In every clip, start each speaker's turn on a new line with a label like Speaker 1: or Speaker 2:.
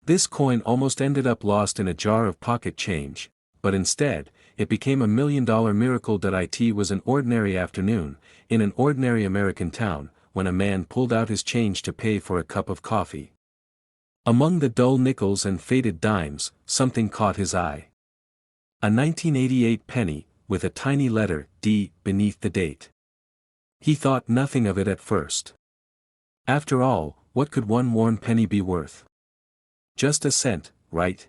Speaker 1: This coin almost ended up lost in a jar of pocket change, but instead, it became a $1 million miracle. It was an ordinary afternoon, in an ordinary American town, when a man pulled out his change to pay for a cup of coffee. Among the dull nickels and faded dimes, something caught his eye. A 1988 penny, with a tiny letter D beneath the date. He thought nothing of it at first. After all, what could one worn penny be worth? Just a cent, right?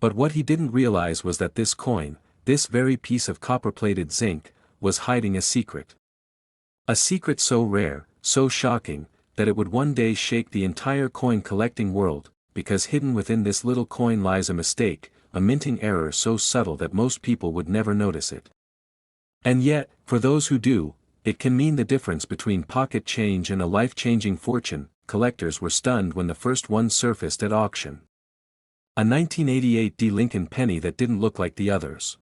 Speaker 1: But what he didn't realize was that this coin, this very piece of copper-plated zinc, was hiding a secret. A secret so rare, so shocking, that it would one day shake the entire coin-collecting world, because hidden within this little coin lies a mistake, a minting error so subtle that most people would never notice it. And yet, for those who do, it can mean the difference between pocket change and a life-changing fortune. Collectors were stunned when the first one surfaced at auction. A 1988 D Lincoln penny that didn't look like the others.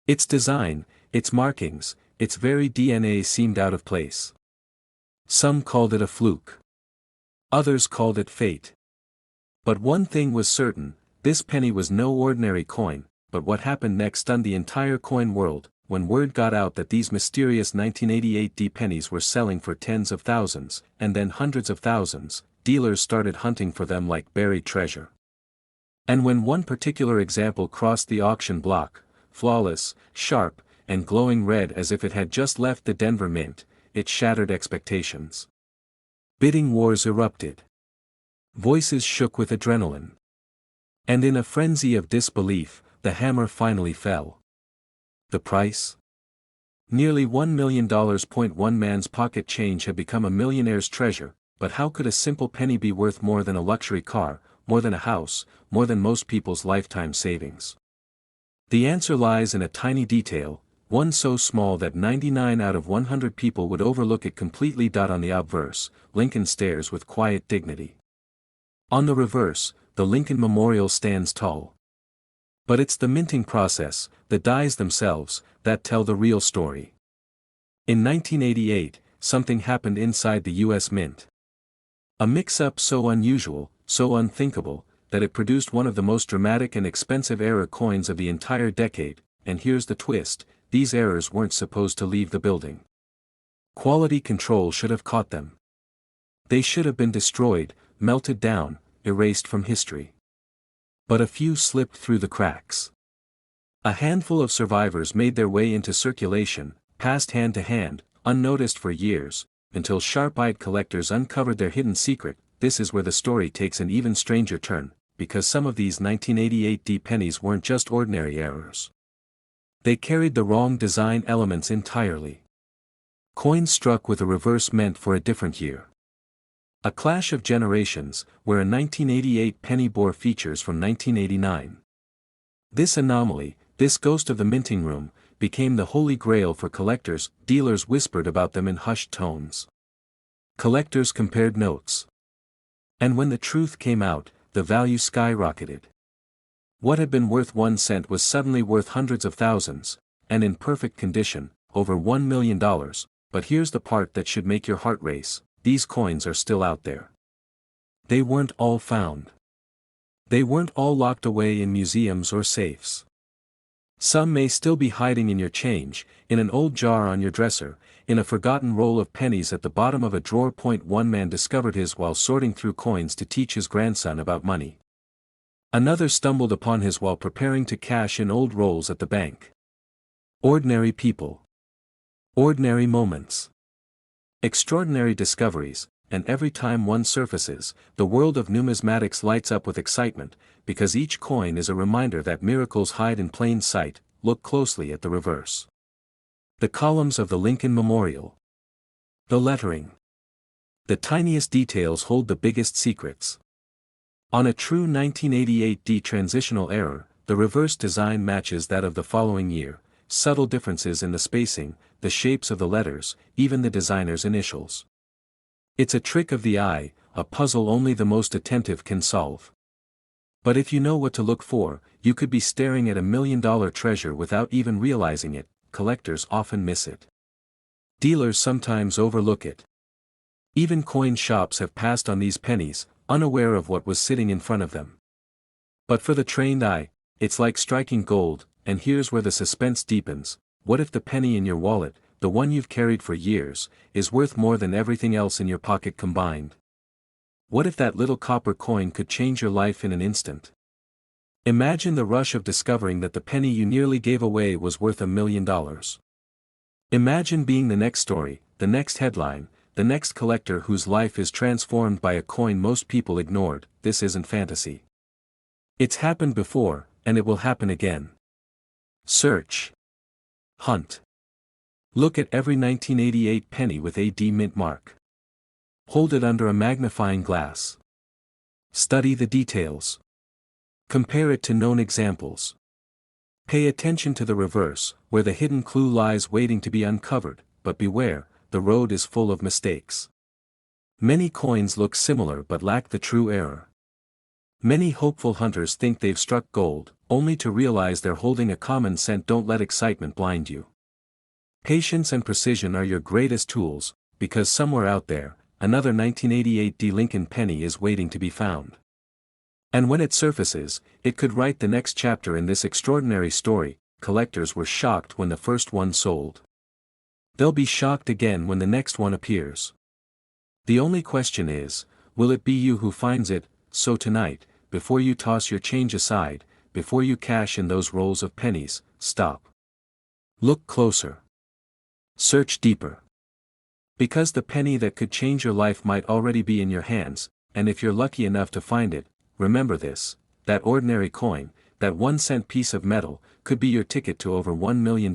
Speaker 1: Its design, its markings, its very DNA seemed out of place. Some called it a fluke. Others called it fate. But one thing was certain, this penny was no ordinary coin. But what happened next stunned the entire coin world. When word got out that these mysterious 1988 D pennies were selling for tens of thousands, and then hundreds of thousands, dealers started hunting for them like buried treasure. And when one particular example crossed the auction block, flawless, sharp, and glowing red as if it had just left the Denver Mint, it shattered expectations. Bidding wars erupted. Voices shook with adrenaline. And in a frenzy of disbelief, the hammer finally fell. The price? Nearly $1 million. One man's pocket change had become a millionaire's treasure, but how could a simple penny be worth more than a luxury car, more than a house, more than most people's lifetime savings? The answer lies in a tiny detail, one so small that 99 out of 100 people would overlook it completely. On the obverse, Lincoln stares with quiet dignity. On the reverse, the Lincoln Memorial stands tall. But it's the minting process, the dies themselves, that tell the real story. In 1988, something happened inside the U.S. Mint. A mix-up so unusual, so unthinkable, that it produced one of the most dramatic and expensive error coins of the entire decade. And here's the twist, these errors weren't supposed to leave the building. Quality control should have caught them. They should have been destroyed, melted down, erased from history. But a few slipped through the cracks. A handful of survivors made their way into circulation, passed hand to hand, unnoticed for years, until sharp-eyed collectors uncovered their hidden secret. This is where the story takes an even stranger turn, because some of these 1988 D pennies weren't just ordinary errors. They carried the wrong design elements entirely. Coins struck with a reverse meant for a different year. A clash of generations, where a 1988 penny bore features from 1989. This anomaly, this ghost of the minting room, became the holy grail for collectors. Dealers whispered about them in hushed tones. Collectors compared notes. And when the truth came out, the value skyrocketed. What had been worth 1 cent was suddenly worth hundreds of thousands, and in perfect condition, over $1 million. But here's the part that should make your heart race. These coins are still out there. They weren't all found. They weren't all locked away in museums or safes. Some may still be hiding in your change, in an old jar on your dresser, in a forgotten roll of pennies at the bottom of a drawer. One man discovered his while sorting through coins to teach his grandson about money. Another stumbled upon his while preparing to cash in old rolls at the bank. Ordinary people. Ordinary moments. Extraordinary discoveries, and every time one surfaces, the world of numismatics lights up with excitement, because each coin is a reminder that miracles hide in plain sight. Look closely at the reverse. The columns of the Lincoln Memorial. The lettering. The tiniest details hold the biggest secrets. On a true 1988 D transitional error, the reverse design matches that of the following year. Subtle differences in the spacing, the shapes of the letters, even the designer's initials. It's a trick of the eye, a puzzle only the most attentive can solve. But if you know what to look for, you could be staring at $1 million treasure without even realizing it. Collectors often miss it. Dealers sometimes overlook it. Even coin shops have passed on these pennies, unaware of what was sitting in front of them. But for the trained eye, it's like striking gold, and here's where the suspense deepens. What if the penny in your wallet, the one you've carried for years, is worth more than everything else in your pocket combined? What if that little copper coin could change your life in an instant? Imagine the rush of discovering that the penny you nearly gave away was worth $1 million. Imagine being the next story, the next headline, the next collector whose life is transformed by a coin most people ignored. This isn't fantasy. It's happened before, and it will happen again. Search. Hunt. Look at every 1988 penny with a D mint mark. Hold it under a magnifying glass. Study the details. Compare it to known examples. Pay attention to the reverse, where the hidden clue lies waiting to be uncovered, but beware, the road is full of mistakes. Many coins look similar but lack the true error. Many hopeful hunters think they've struck gold, only to realize they're holding a common cent. Don't let excitement blind you. Patience and precision are your greatest tools, because somewhere out there, another 1988 D Lincoln penny is waiting to be found. And when it surfaces, it could write the next chapter in this extraordinary story. Collectors were shocked when the first one sold. They'll be shocked again when the next one appears. The only question is, will it be you who finds it? So tonight, before you toss your change aside, before you cash in those rolls of pennies, stop. Look closer. Search deeper. Because the penny that could change your life might already be in your hands, and if you're lucky enough to find it, remember this: that ordinary coin, that 1-cent piece of metal, could be your ticket to over $1 million.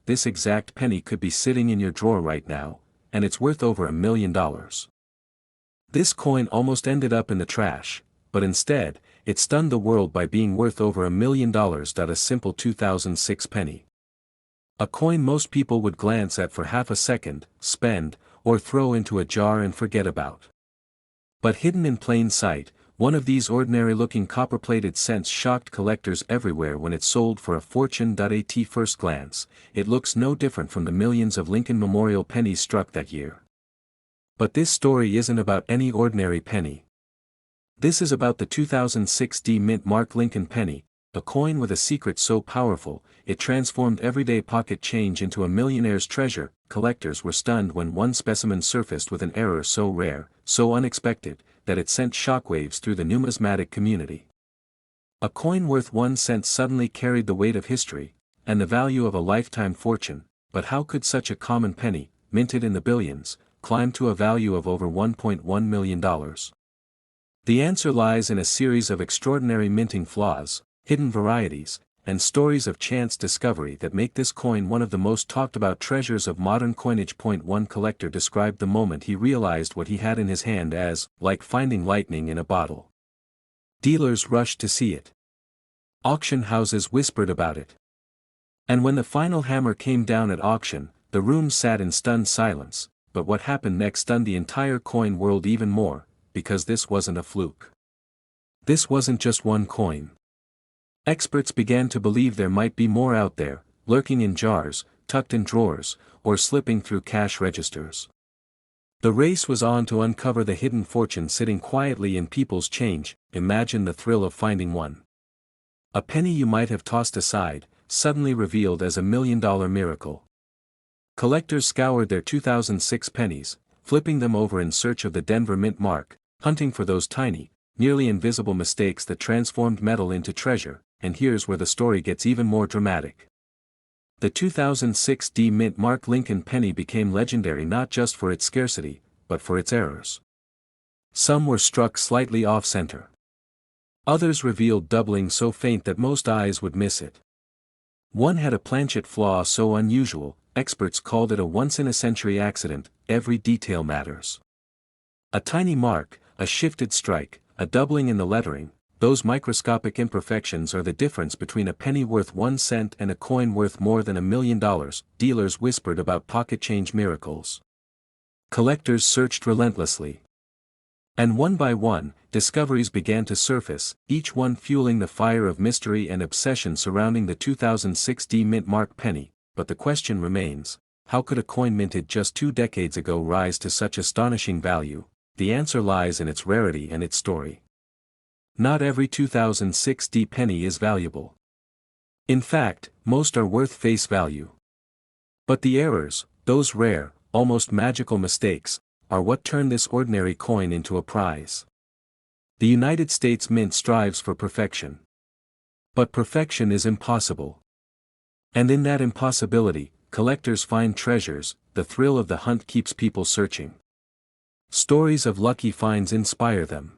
Speaker 1: This exact penny could be sitting in your drawer right now, and it's worth over $1 million. This coin almost ended up in the trash, but instead, it stunned the world by being worth over $1 million. A simple 2006 penny. A coin most people would glance at for half a second, spend, or throw into a jar and forget about. But hidden in plain sight, one of these ordinary-looking copper-plated cents shocked collectors everywhere when it sold for a fortune. At first glance, it looks no different from the millions of Lincoln Memorial pennies struck that year. But this story isn't about any ordinary penny. This is about the 2006 D Mint Mark Lincoln penny, a coin with a secret so powerful, it transformed everyday pocket change into a millionaire's treasure. Collectors were stunned when one specimen surfaced with an error so rare, so unexpected, that it sent shockwaves through the numismatic community. A coin worth 1 cent suddenly carried the weight of history, and the value of a lifetime fortune. But how could such a common penny, minted in the billions, climb to a value of over $1.1 million? The answer lies in a series of extraordinary minting flaws, hidden varieties, and stories of chance discovery that make this coin one of the most talked about treasures of modern coinage. One collector described the moment he realized what he had in his hand as, like finding lightning in a bottle. Dealers rushed to see it. Auction houses whispered about it. And when the final hammer came down at auction, the room sat in stunned silence. But what happened next stunned the entire coin world even more, because this wasn't a fluke. This wasn't just one coin. Experts began to believe there might be more out there, lurking in jars, tucked in drawers, or slipping through cash registers. The race was on to uncover the hidden fortune sitting quietly in people's change. Imagine the thrill of finding one. A penny you might have tossed aside, suddenly revealed as $1 million miracle. Collectors scoured their 2006 pennies, flipping them over in search of the Denver Mint mark, hunting for those tiny, nearly invisible mistakes that transformed metal into treasure. And here's where the story gets even more dramatic. The 2006 D Mint Mark Lincoln penny became legendary not just for its scarcity, but for its errors. Some were struck slightly off-center. Others revealed doubling so faint that most eyes would miss it. One had a planchet flaw so unusual, experts called it a once-in-a-century accident. Every detail matters. A tiny mark, a shifted strike, a doubling in the lettering, those microscopic imperfections are the difference between a penny worth 1 cent and a coin worth more than $1 million. Dealers whispered about pocket change miracles. Collectors searched relentlessly. And one by one, discoveries began to surface, each one fueling the fire of mystery and obsession surrounding the 2006 D Mint Mark penny. But the question remains, how could a coin minted just 2 decades ago rise to such astonishing value? the answer lies in its rarity and its story. Not every 2006 penny is valuable. In fact, most are worth face value. But the errors, those rare, almost magical mistakes, are what turn this ordinary coin into a prize. The United States Mint strives for perfection. But perfection is impossible. And in that impossibility, collectors find treasures, the thrill of the hunt keeps people searching. Stories of lucky finds inspire them.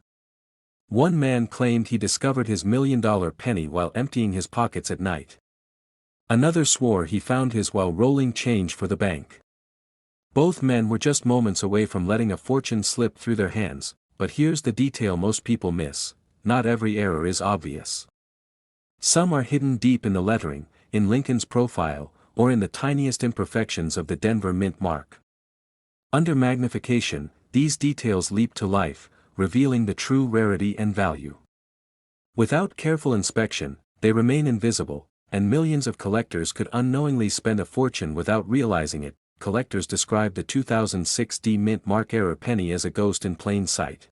Speaker 1: One man claimed he discovered his $1,000,000 penny while emptying his pockets at night. Another swore he found his while rolling change for the bank. Both men were just moments away from letting a fortune slip through their hands, but here's the detail most people miss: not every error is obvious. Some are hidden deep in the lettering, in Lincoln's profile, or in the tiniest imperfections of the Denver Mint mark. Under magnification, these details leap to life, revealing the true rarity and value. Without careful inspection, they remain invisible, and millions of collectors could unknowingly spend a fortune without realizing it. Collectors describe the 2006 Mint mark error penny as a ghost in plain sight.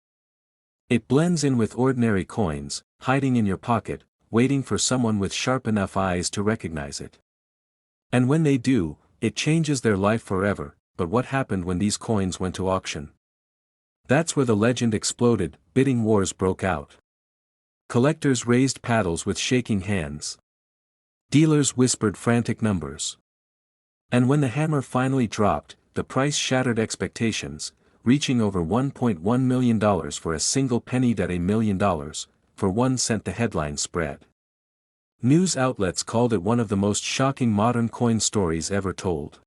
Speaker 1: It blends in with ordinary coins, hiding in your pocket, waiting for someone with sharp enough eyes to recognize it. And when they do, it changes their life forever. But what happened when these coins went to auction? That's where the legend exploded. Bidding wars broke out. Collectors raised paddles with shaking hands. Dealers whispered frantic numbers. And when the hammer finally dropped, the price shattered expectations, reaching over $1.1 million for a single penny. That $1 million, for 1 cent the headline spread. News outlets called it one of the most shocking modern coin stories ever told.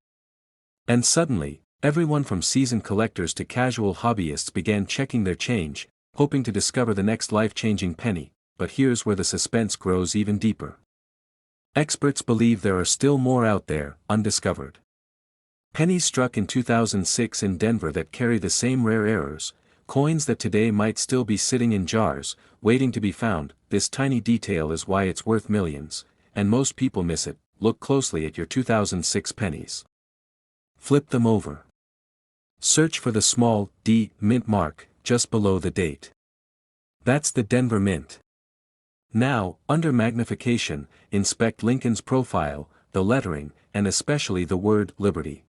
Speaker 1: And suddenly, everyone from seasoned collectors to casual hobbyists began checking their change, hoping to discover the next life-changing penny. But here's where the suspense grows even deeper. Experts believe there are still more out there, undiscovered. Pennies struck in 2006 in Denver that carry the same rare errors, coins that today might still be sitting in jars, waiting to be found. This tiny detail is why it's worth millions, and most people miss it. Look closely at your 2006 pennies. Flip them over. Search for the small D mint mark just below the date. That's the Denver Mint. Now, under magnification, inspect Lincoln's profile, the lettering, and especially the word Liberty.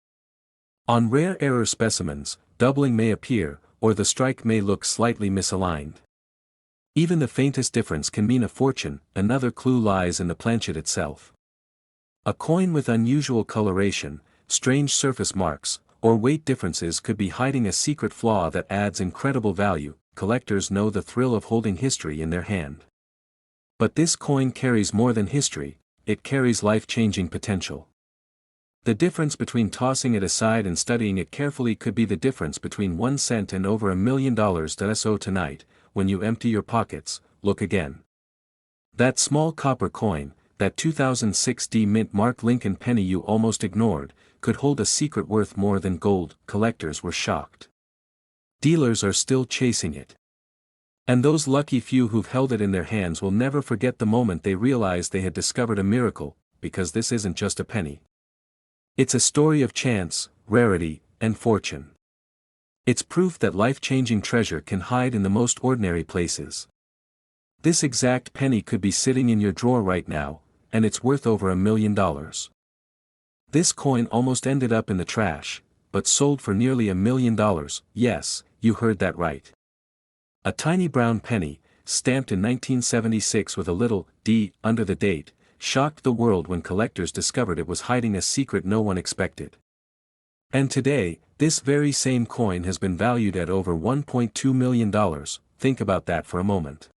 Speaker 1: On rare error specimens, doubling may appear, or the strike may look slightly misaligned. Even the faintest difference can mean a fortune. Another clue lies in the planchet itself. A coin with unusual coloration, strange surface marks, or weight differences could be hiding a secret flaw that adds incredible value. Collectors know the thrill of holding history in their hand. But this coin carries more than history, it carries life-changing potential. The difference between tossing it aside and studying it carefully could be the difference between 1 cent and over $1 million. So tonight, when you empty your pockets, look again. That small copper coin, that 2006 Mint mark Lincoln penny you almost ignored, could hold a secret worth more than gold. Collectors were shocked. Dealers are still chasing it. And those lucky few who've held it in their hands will never forget the moment they realized they had discovered a miracle, because this isn't just a penny. It's a story of chance, rarity, and fortune. It's proof that life-changing treasure can hide in the most ordinary places. This exact penny could be sitting in your drawer right now, and it's worth over $1 million. This coin almost ended up in the trash, but sold for nearly $1 million. Yes, you heard that right. A tiny brown penny, stamped in 1976 with a little D under the date, shocked the world when collectors discovered it was hiding a secret no one expected. And today, this very same coin has been valued at over $1.2 million. Think about that for a moment.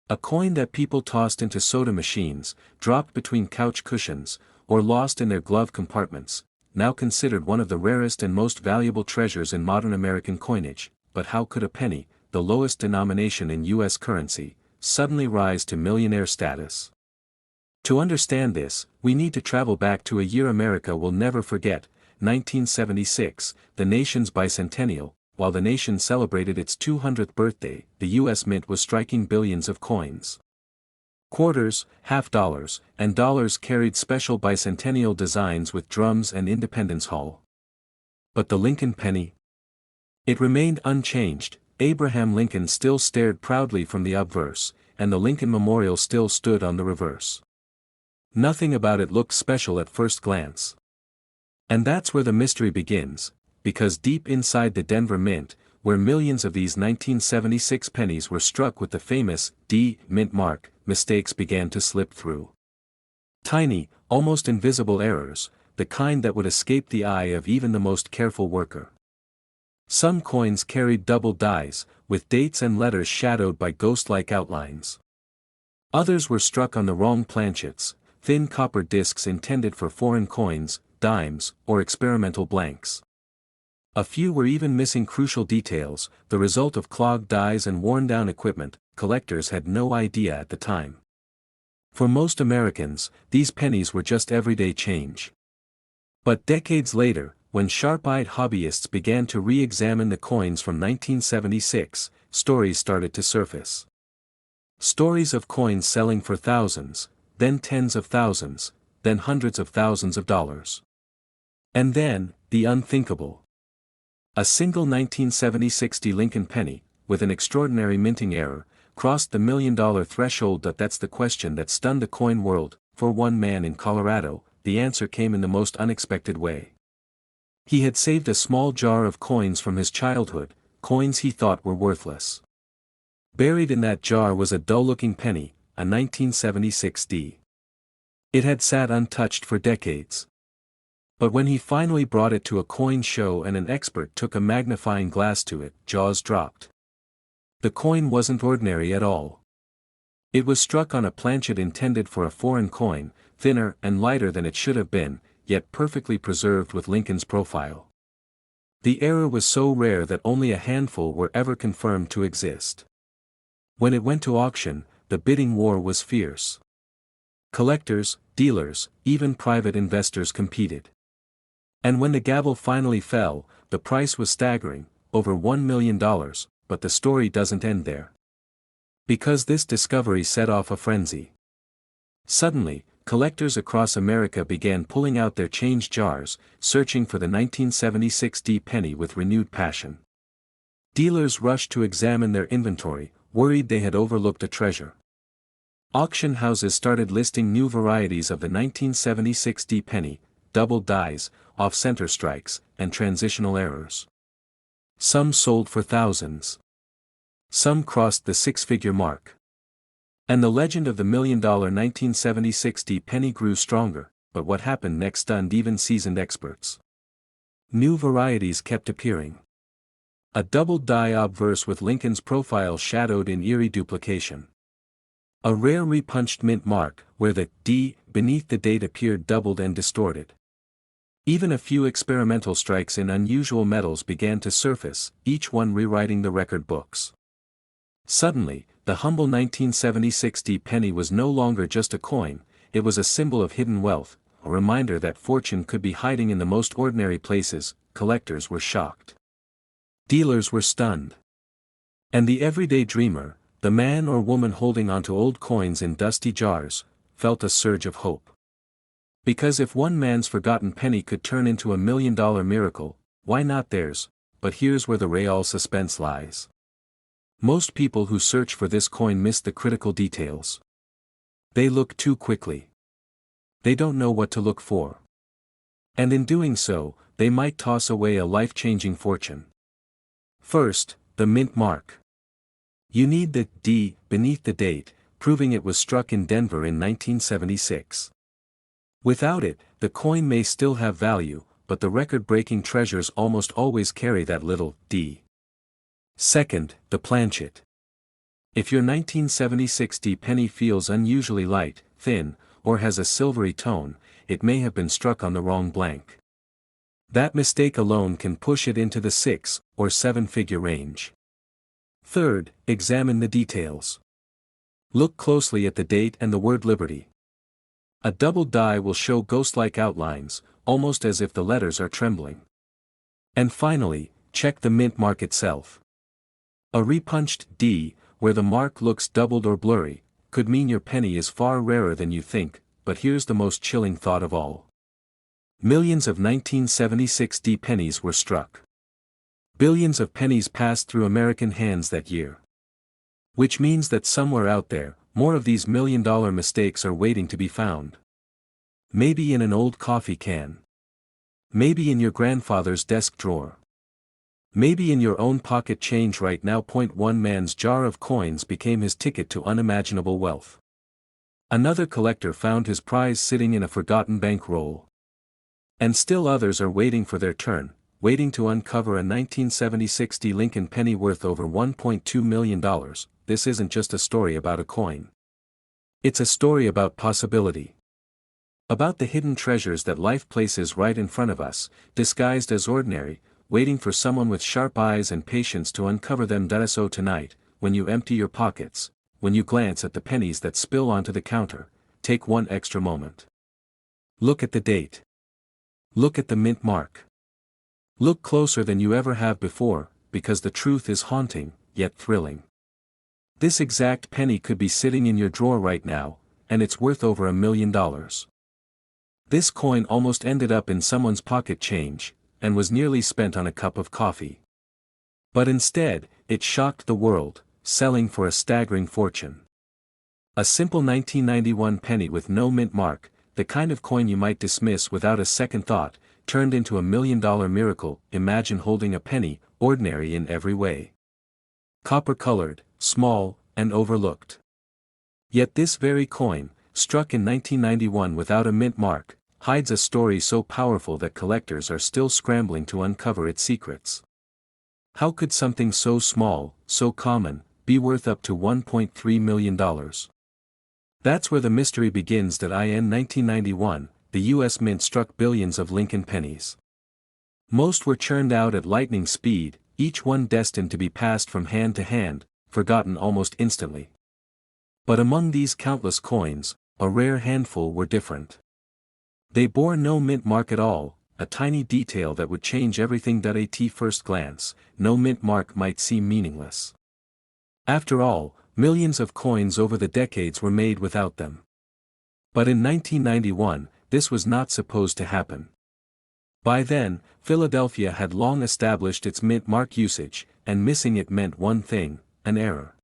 Speaker 1: A coin that people tossed into soda machines, dropped between couch cushions, or lost in their glove compartments, now considered one of the rarest and most valuable treasures in modern American coinage. But how could a penny, the lowest denomination in U.S. currency, suddenly rise to millionaire status? To understand this, we need to travel back to a year America will never forget, 1976, the nation's bicentennial. While the nation celebrated its 200th birthday, the U.S. Mint was striking billions of coins. Quarters, half dollars, and dollars carried special bicentennial designs with drums and Independence Hall. But the Lincoln penny? It remained unchanged. Abraham Lincoln still stared proudly from the obverse, and the Lincoln Memorial still stood on the reverse. Nothing about it looked special at first glance. And that's where the mystery begins, because deep inside the Denver Mint, where millions of these 1976 pennies were struck with the famous D mint mark, mistakes began to slip through. Tiny, almost invisible errors, the kind that would escape the eye of even the most careful worker. Some coins carried double dies, with dates and letters shadowed by ghost-like outlines. Others were struck on the wrong planchets, thin copper discs intended for foreign coins, dimes, or experimental blanks. A few were even missing crucial details, the result of clogged dies and worn-down equipment. Collectors had no idea at the time. For most Americans, these pennies were just everyday change. But decades later, when sharp-eyed hobbyists began to re-examine the coins from 1976, stories started to surface. Stories of coins selling for thousands, then tens of thousands, then hundreds of thousands of dollars. And then, the unthinkable. A single 1976 Lincoln penny, with an extraordinary minting error, crossed the $1 million threshold. That's the question that stunned the coin world. For one man in Colorado, the answer came in the most unexpected way. He had saved a small jar of coins from his childhood, coins he thought were worthless. Buried in that jar was a dull-looking penny, a 1976 D. It had sat untouched for decades. But when he finally brought it to a coin show and an expert took a magnifying glass to it, jaws dropped. The coin wasn't ordinary at all. It was struck on a planchet intended for a foreign coin, thinner and lighter than it should have been, yet perfectly preserved with Lincoln's profile. The error was so rare that only a handful were ever confirmed to exist. When it went to auction, the bidding war was fierce. Collectors, dealers, even private investors competed. And when the gavel finally fell, the price was staggering, over $1 million, but the story doesn't end there. Because this discovery set off a frenzy. Suddenly, collectors across America began pulling out their change jars, searching for the 1976 D penny with renewed passion. Dealers rushed to examine their inventory, worried they had overlooked a treasure. Auction houses started listing new varieties of the 1976 D penny, double dies, off-center strikes, and transitional errors. Some sold for thousands. Some crossed the six-figure mark. And the legend of the $1 million 1976 D penny grew stronger, but what happened next stunned even seasoned experts. New varieties kept appearing. A double die obverse with Lincoln's profile shadowed in eerie duplication. A rare repunched mint mark, where the D beneath the date appeared doubled and distorted. Even a few experimental strikes in unusual metals began to surface, each one rewriting the record books. Suddenly, the humble 1976 D penny was no longer just a coin, it was a symbol of hidden wealth, a reminder that fortune could be hiding in the most ordinary places. Collectors were shocked. Dealers were stunned. And the everyday dreamer, the man or woman holding onto old coins in dusty jars, felt a surge of hope. Because if one man's forgotten penny could turn into a $1 million miracle, why not theirs? But here's where the real suspense lies. Most people who search for this coin miss the critical details. They look too quickly. They don't know what to look for. And in doing so, they might toss away a life-changing fortune. First, the mint mark. You need the D beneath the date, proving it was struck in Denver in 1976. Without it, the coin may still have value, but the record-breaking treasures almost always carry that little D. Second, the planchet. If your 1976 D penny feels unusually light, thin, or has a silvery tone, it may have been struck on the wrong blank. That mistake alone can push it into the 6 or 7-figure range. Third, examine the details. Look closely at the date and the word Liberty. A double die will show ghost-like outlines, almost as if the letters are trembling. And finally, check the mint mark itself. A repunched D, where the mark looks doubled or blurry, could mean your penny is far rarer than you think, but here's the most chilling thought of all. Millions of 1976 D pennies were struck. Billions of pennies passed through American hands that year. Which means that somewhere out there, more of these million-dollar mistakes are waiting to be found. Maybe in an old coffee can. Maybe in your grandfather's desk drawer. Maybe in your own pocket change right now. One man's jar of coins became his ticket to unimaginable wealth. Another collector found his prize sitting in a forgotten bankroll. And still others are waiting for their turn, waiting to uncover a 1976 D. Lincoln penny worth over $1.2 million. This isn't just a story about a coin. It's a story about possibility. About the hidden treasures that life places right in front of us, disguised as ordinary, waiting for someone with sharp eyes and patience to uncover them. So tonight, when you empty your pockets, when you glance at the pennies that spill onto the counter, take one extra moment. Look at the date. Look at the mint mark. Look closer than you ever have before, because the truth is haunting, yet thrilling. This exact penny could be sitting in your drawer right now, and it's worth over $1 million. This coin almost ended up in someone's pocket change, and was nearly spent on a cup of coffee. But instead, it shocked the world, selling for a staggering fortune. A simple 1991 penny with no mint mark, the kind of coin you might dismiss without a second thought, turned into $1 million miracle. Imagine holding a penny, ordinary in every way. Copper-colored, small, and overlooked. Yet this very coin, struck in 1991 without a mint mark, hides a story so powerful that collectors are still scrambling to uncover its secrets. How could something so small, so common, be worth up to $1.3 million? That's where the mystery begins. In 1991, the U.S. Mint struck billions of Lincoln pennies. Most were churned out at lightning speed, each one destined to be passed from hand to hand, forgotten almost instantly. But among these countless coins, a rare handful were different. They bore no mint mark at all, a tiny detail that would change everything. At first glance, no mint mark might seem meaningless. After all, millions of coins over the decades were made without them. But in 1991, this was not supposed to happen. By then, Philadelphia had long established its mint mark usage, and missing it meant one thing: an error.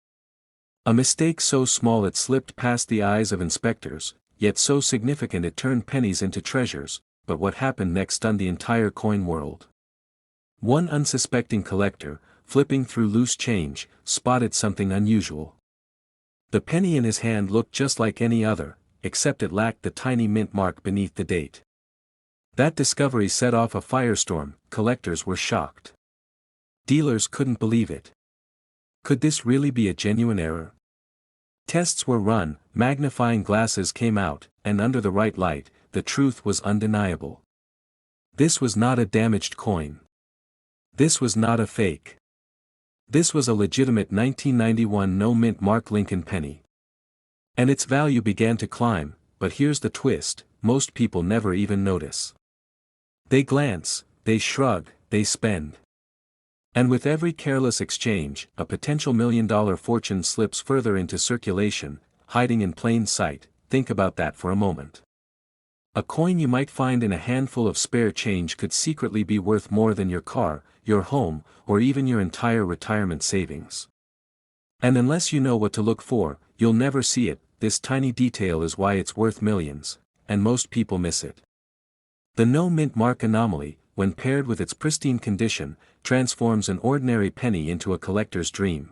Speaker 1: A mistake so small it slipped past the eyes of inspectors, yet so significant it turned pennies into treasures. But what happened next stunned the entire coin world. One unsuspecting collector, flipping through loose change, spotted something unusual. The penny in his hand looked just like any other, except it lacked the tiny mint mark beneath the date. That discovery set off a firestorm. Collectors were shocked. Dealers couldn't believe it. Could this really be a genuine error? Tests were run, magnifying glasses came out, and under the right light, the truth was undeniable. This was not a damaged coin. This was not a fake. This was a legitimate 1991 no mint mark Lincoln penny. And its value began to climb, but here's the twist: most people never even notice. They glance, they shrug, they spend. And with every careless exchange, a potential $1 million fortune slips further into circulation, hiding in plain sight. Think about that for a moment. A coin you might find in a handful of spare change could secretly be worth more than your car, your home, or even your entire retirement savings. And unless you know what to look for, you'll never see it. This tiny detail is why it's worth millions, and most people miss it. The no mint mark anomaly, when paired with its pristine condition, transforms an ordinary penny into a collector's dream.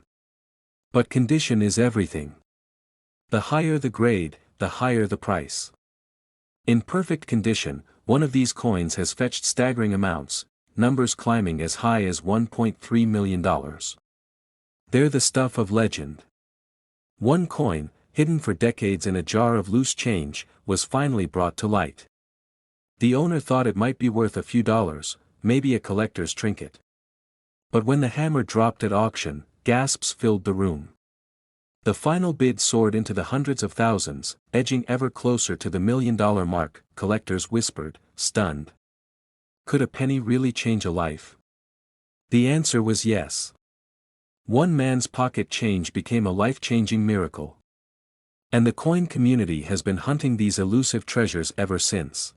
Speaker 1: But condition is everything. The higher the grade, the higher the price. In perfect condition, one of these coins has fetched staggering amounts, numbers climbing as high as $1.3 million. They're the stuff of legend. One coin, hidden for decades in a jar of loose change, was finally brought to light. The owner thought it might be worth a few dollars, maybe a collector's trinket. But when the hammer dropped at auction, gasps filled the room. The final bid soared into the hundreds of thousands, edging ever closer to the $1 million mark. Collectors whispered, stunned. Could a penny really change a life? The answer was yes. One man's pocket change became a life-changing miracle. And the coin community has been hunting these elusive treasures ever since.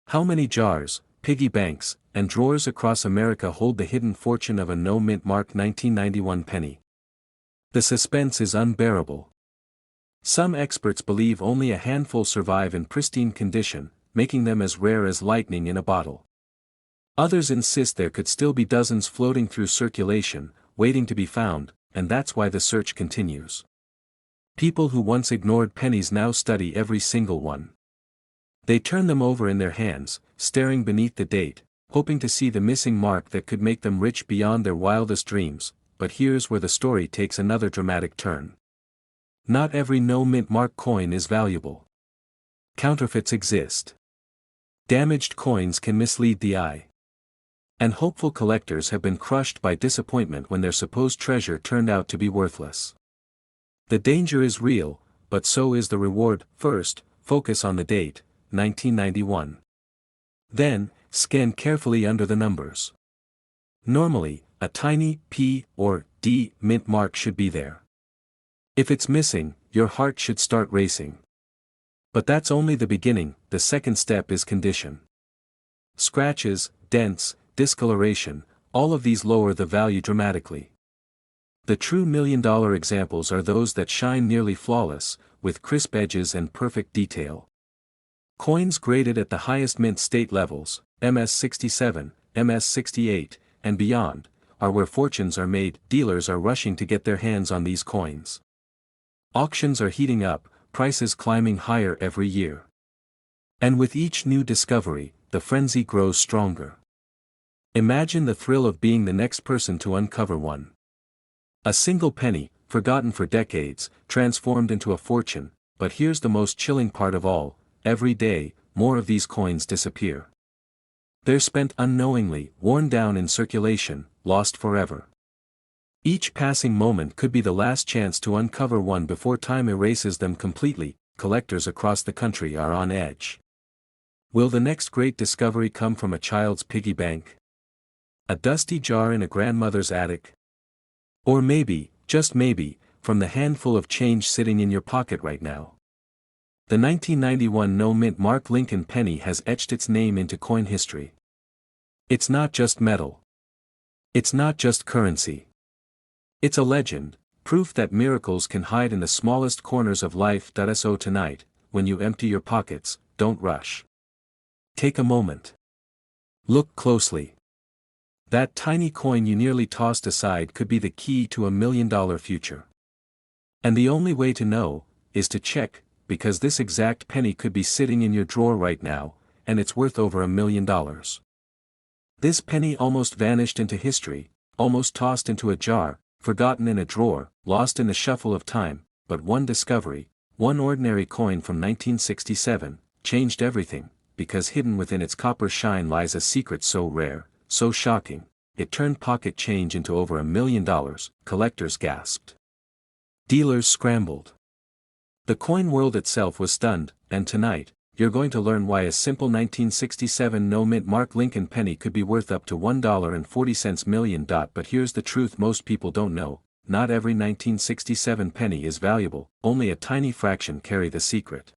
Speaker 1: How many jars, piggy banks, and drawers across America hold the hidden fortune of a no-mint mark 1991 penny. The suspense is unbearable. Some experts believe only a handful survive in pristine condition, making them as rare as lightning in a bottle. Others insist there could still be dozens floating through circulation, waiting to be found, and that's why the search continues. People who once ignored pennies now study every single one. They turn them over in their hands, staring beneath the date, hoping to see the missing mark that could make them rich beyond their wildest dreams, but here's where the story takes another dramatic turn. Not every no-mint mark coin is valuable. Counterfeits exist. Damaged coins can mislead the eye. And hopeful collectors have been crushed by disappointment when their supposed treasure turned out to be worthless. The danger is real, but so is the reward. First, focus on the date, 1991. Then, scan carefully under the numbers. Normally, a tiny P or D mint mark should be there. If it's missing, your heart should start racing. But that's only the beginning. The second step is condition. Scratches, dents, discoloration, all of these lower the value dramatically. The true million-dollar examples are those that shine nearly flawless, with crisp edges and perfect detail. Coins graded at the highest mint state levels, MS-67, MS-68, and beyond, are where fortunes are made. Dealers are rushing to get their hands on these coins. Auctions are heating up, prices climbing higher every year. And with each new discovery, the frenzy grows stronger. Imagine the thrill of being the next person to uncover one. A single penny, forgotten for decades, transformed into a fortune. But here's the most chilling part of all: every day, more of these coins disappear. They're spent unknowingly, worn down in circulation, lost forever. Each passing moment could be the last chance to uncover one before time erases them completely. Collectors across the country are on edge. Will the next great discovery come from a child's piggy bank? A dusty jar in a grandmother's attic? Or maybe, just maybe, from the handful of change sitting in your pocket right now? The 1991 no-mint mark Lincoln penny has etched its name into coin history. It's not just metal. It's not just currency. It's a legend, proof that miracles can hide in the smallest corners of life. So tonight, when you empty your pockets, don't rush. Take a moment. Look closely. That tiny coin you nearly tossed aside could be the key to $1 million future. And the only way to know is to check, because this exact penny could be sitting in your drawer right now, and it's worth over $1 million. This penny almost vanished into history, almost tossed into a jar, forgotten in a drawer, lost in the shuffle of time, but one discovery, one ordinary coin from 1967, changed everything, because hidden within its copper shine lies a secret so rare, so shocking, it turned pocket change into over $1 million. Collectors gasped. Dealers scrambled. The coin world itself was stunned, and tonight, you're going to learn why a simple 1967 no-mint mark Lincoln penny could be worth up to $1.40 million. But here's the truth most people don't know: not every 1967 penny is valuable, only a tiny fraction carry the secret.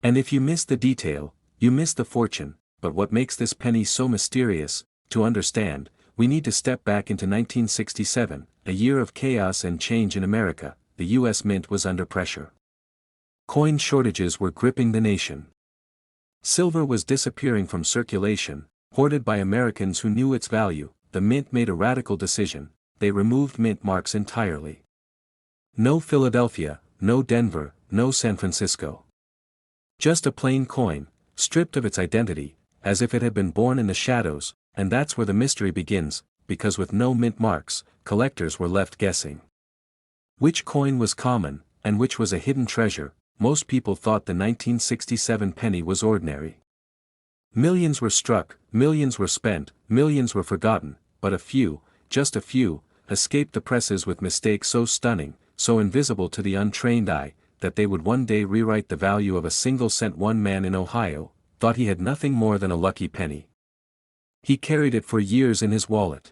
Speaker 1: And if you miss the detail, you miss the fortune. But what makes this penny so mysterious? To understand, we need to step back into 1967, a year of chaos and change in America. The U.S. Mint was under pressure. Coin shortages were gripping the nation. Silver was disappearing from circulation, hoarded by Americans who knew its value. The Mint made a radical decision: they removed mint marks entirely. No Philadelphia, no Denver, no San Francisco. Just a plain coin, stripped of its identity, as if it had been born in the shadows. And that's where the mystery begins, because with no mint marks, collectors were left guessing. Which coin was common, and which was a hidden treasure? Most people thought the 1967 penny was ordinary. Millions were struck, millions were spent, millions were forgotten, but a few, just a few, escaped the presses with mistakes so stunning, so invisible to the untrained eye, that they would one day rewrite the value of a single cent. One man in Ohio thought he had nothing more than a lucky penny. He carried it for years in his wallet.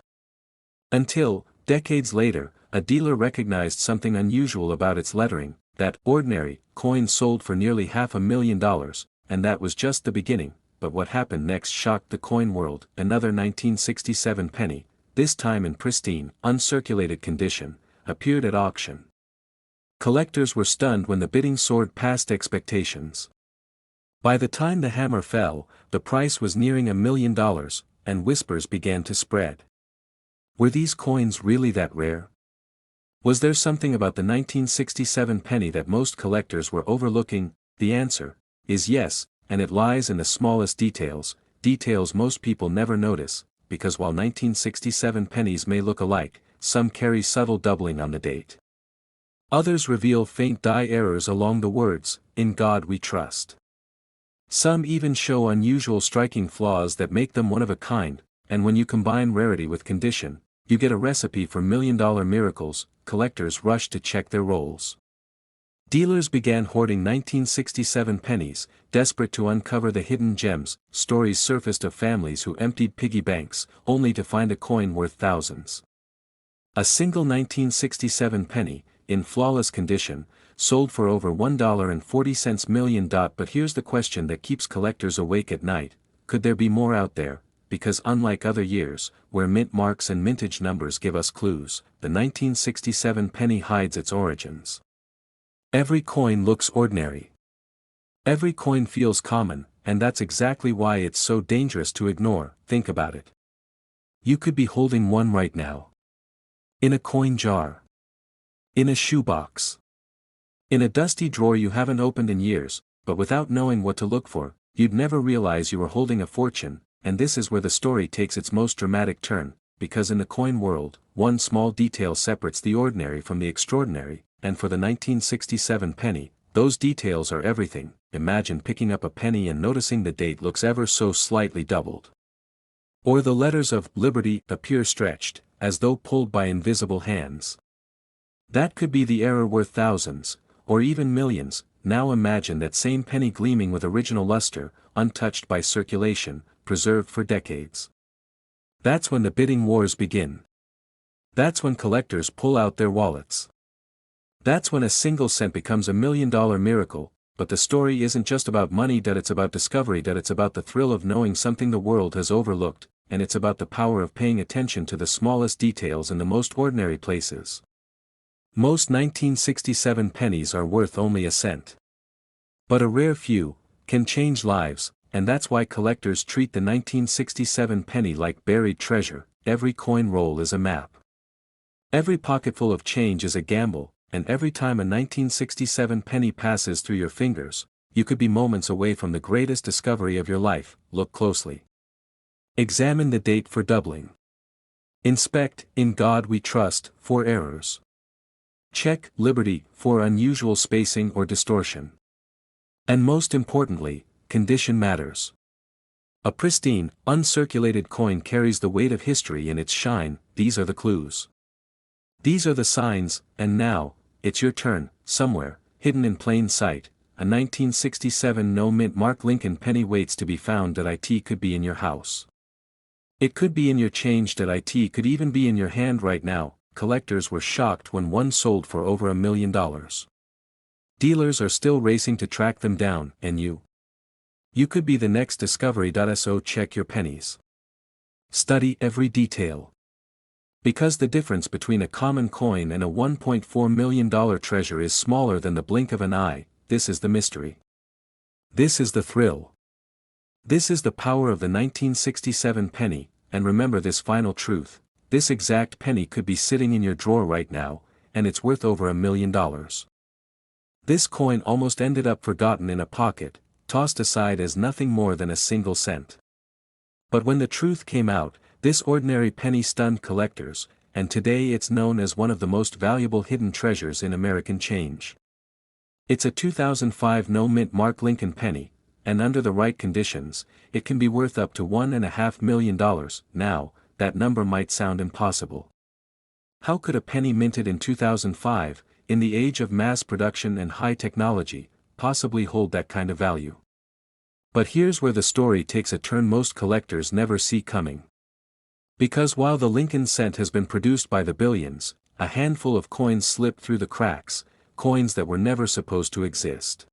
Speaker 1: Until, decades later, a dealer recognized something unusual about its lettering. That ordinary coin sold for nearly $500,000, and that was just the beginning. but what happened next shocked the coin world. Another 1967 penny, this time in pristine, uncirculated condition, appeared at auction. Collectors were stunned when the bidding soared past expectations. By the time the hammer fell, the price was nearing $1 million, and whispers began to spread. Were these coins really that rare? Was there something about the 1967 penny that most collectors were overlooking? The answer is yes, and it lies in the smallest details, details most people never notice, because while 1967 pennies may look alike, some carry subtle doubling on the date. Others reveal faint die errors along the words, "In God We Trust." Some even show unusual striking flaws that make them one of a kind, and when you combine rarity with condition, you get a recipe for million-dollar miracles. Collectors rushed to check their rolls. Dealers began hoarding 1967 pennies, desperate to uncover the hidden gems. Stories surfaced of families who emptied piggy banks, only to find a coin worth thousands. A single 1967 penny, in flawless condition, sold for over $1.40 million. But here's the question that keeps collectors awake at night: could there be more out there? Because unlike other years, where mint marks and mintage numbers give us clues, the 1967 penny hides its origins. Every coin looks ordinary. Every coin feels common, and that's exactly why it's so dangerous to ignore. Think about it. You could be holding one right now. In a coin jar. In a shoebox. In a dusty drawer you haven't opened in years, but without knowing what to look for, you'd never realize you were holding a fortune. And this is where the story takes its most dramatic turn, because in the coin world, one small detail separates the ordinary from the extraordinary, and for the 1967 penny, those details are everything. Imagine picking up a penny and noticing the date looks ever so slightly doubled. Or the letters of Liberty appear stretched, as though pulled by invisible hands. That could be the error worth thousands, or even millions. Now imagine that same penny gleaming with original luster, untouched by circulation, preserved for decades. That's when the bidding wars begin. That's when collectors pull out their wallets. That's when a single cent becomes $1 million miracle. But the story isn't just about money, that it's about discovery, that it's about the thrill of knowing something the world has overlooked, and it's about the power of paying attention to the smallest details in the most ordinary places. Most 1967 pennies are worth only a cent. But a rare few can change lives. And that's why collectors treat the 1967 penny like buried treasure. Every coin roll is a map. Every pocketful of change is a gamble, and every time a 1967 penny passes through your fingers, you could be moments away from the greatest discovery of your life. Look closely. Examine the date for doubling. Inspect "In God We Trust" for errors. Check Liberty for unusual spacing or distortion. And most importantly, condition matters. A pristine, uncirculated coin carries the weight of history in its shine. These are the clues. These are the signs, and now, it's your turn. Somewhere, hidden in plain sight, a 1967 no-mint mark Lincoln penny waits to be found. It could be in your house. It could be in your change. It could even be in your hand right now. Collectors were shocked when one sold for over $1 million. Dealers are still racing to track them down, and you could be the next discovery. So check your pennies. Study every detail. Because the difference between a common coin and a $1.4 million treasure is smaller than the blink of an eye. This is the mystery. This is the thrill. This is the power of the 1967 penny, and remember this final truth: this exact penny could be sitting in your drawer right now, and it's worth over $1 million. This coin almost ended up forgotten in a pocket, tossed aside as nothing more than a single cent. But when the truth came out, this ordinary penny stunned collectors, and today it's known as one of the most valuable hidden treasures in American change. It's a 2005 no-mint mark Lincoln penny, and under the right conditions, it can be worth up to $1.5 million. Now, that number might sound impossible. How could a penny minted in 2005, in the age of mass production and high technology, possibly hold that kind of value? But here's where the story takes a turn most collectors never see coming. Because while the Lincoln cent has been produced by the billions, a handful of coins slipped through the cracks, coins that were never supposed to exist.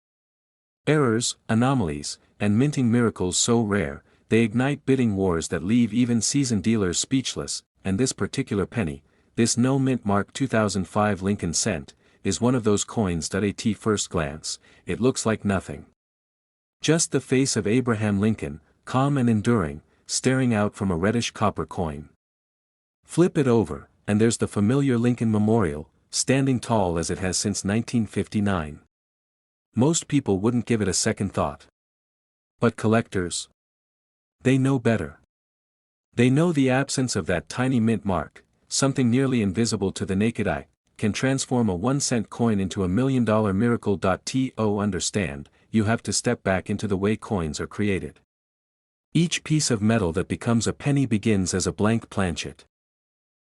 Speaker 1: Errors, anomalies, and minting miracles so rare, they ignite bidding wars that leave even seasoned dealers speechless, and this particular penny, this no-mint mark 2005 Lincoln cent, is one of those coins that at first glance, it looks like nothing. Just the face of Abraham Lincoln, calm and enduring, staring out from a reddish copper coin. Flip it over, and there's the familiar Lincoln Memorial, standing tall as it has since 1959. Most people wouldn't give it a second thought. But collectors? They know better. They know the absence of that tiny mint mark, something nearly invisible to the naked eye, can transform a 1-cent coin into $1 million miracle. To understand, you have to step back into the way coins are created. Each piece of metal that becomes a penny begins as a blank planchet.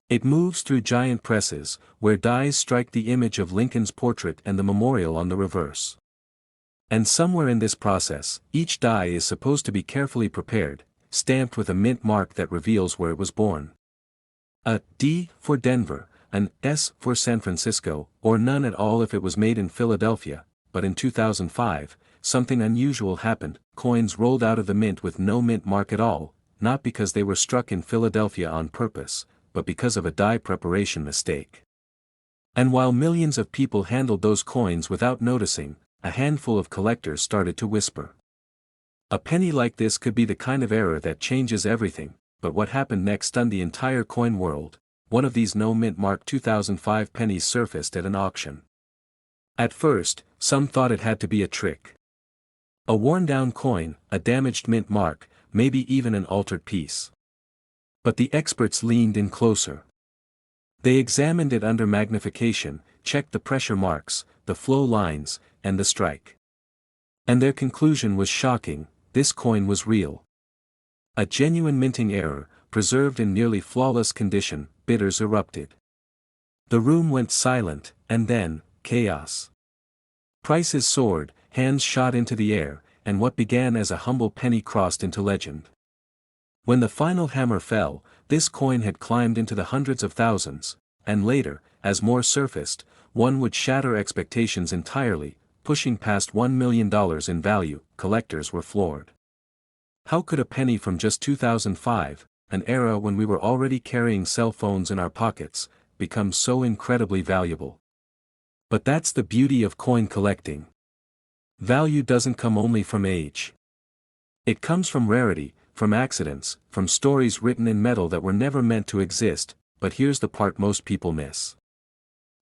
Speaker 1: It moves through giant presses, where dies strike the image of Lincoln's portrait and the memorial on the reverse. And somewhere in this process, each die is supposed to be carefully prepared, stamped with a mint mark that reveals where it was born. A D for Denver, an S for San Francisco, or none at all if it was made in Philadelphia, but in 2005, something unusual happened. Coins rolled out of the mint with no mint mark at all, not because they were struck in Philadelphia on purpose, but because of a die preparation mistake. And while millions of people handled those coins without noticing, a handful of collectors started to whisper. A penny like this could be the kind of error that changes everything, but what happened next stunned the entire coin world. One of these no-mint mark 2005 pennies surfaced at an auction. At first, some thought it had to be a trick. A worn-down coin, a damaged mint mark, maybe even an altered piece. But the experts leaned in closer. They examined it under magnification, checked the pressure marks, the flow lines, and the strike. And their conclusion was shocking: this coin was real. A genuine minting error, preserved in nearly flawless condition. Bidders erupted. The room went silent, and then, chaos. Prices soared, hands shot into the air, and what began as a humble penny crossed into legend. When the final hammer fell, this coin had climbed into the hundreds of thousands, and later, as more surfaced, one would shatter expectations entirely, pushing past $1 million in value. Collectors were floored. How could a penny from just 2005, an era when we were already carrying cell phones in our pockets, become so incredibly valuable? But that's the beauty of coin collecting. Value doesn't come only from age. It comes from rarity, from accidents, from stories written in metal that were never meant to exist. But here's the part most people miss.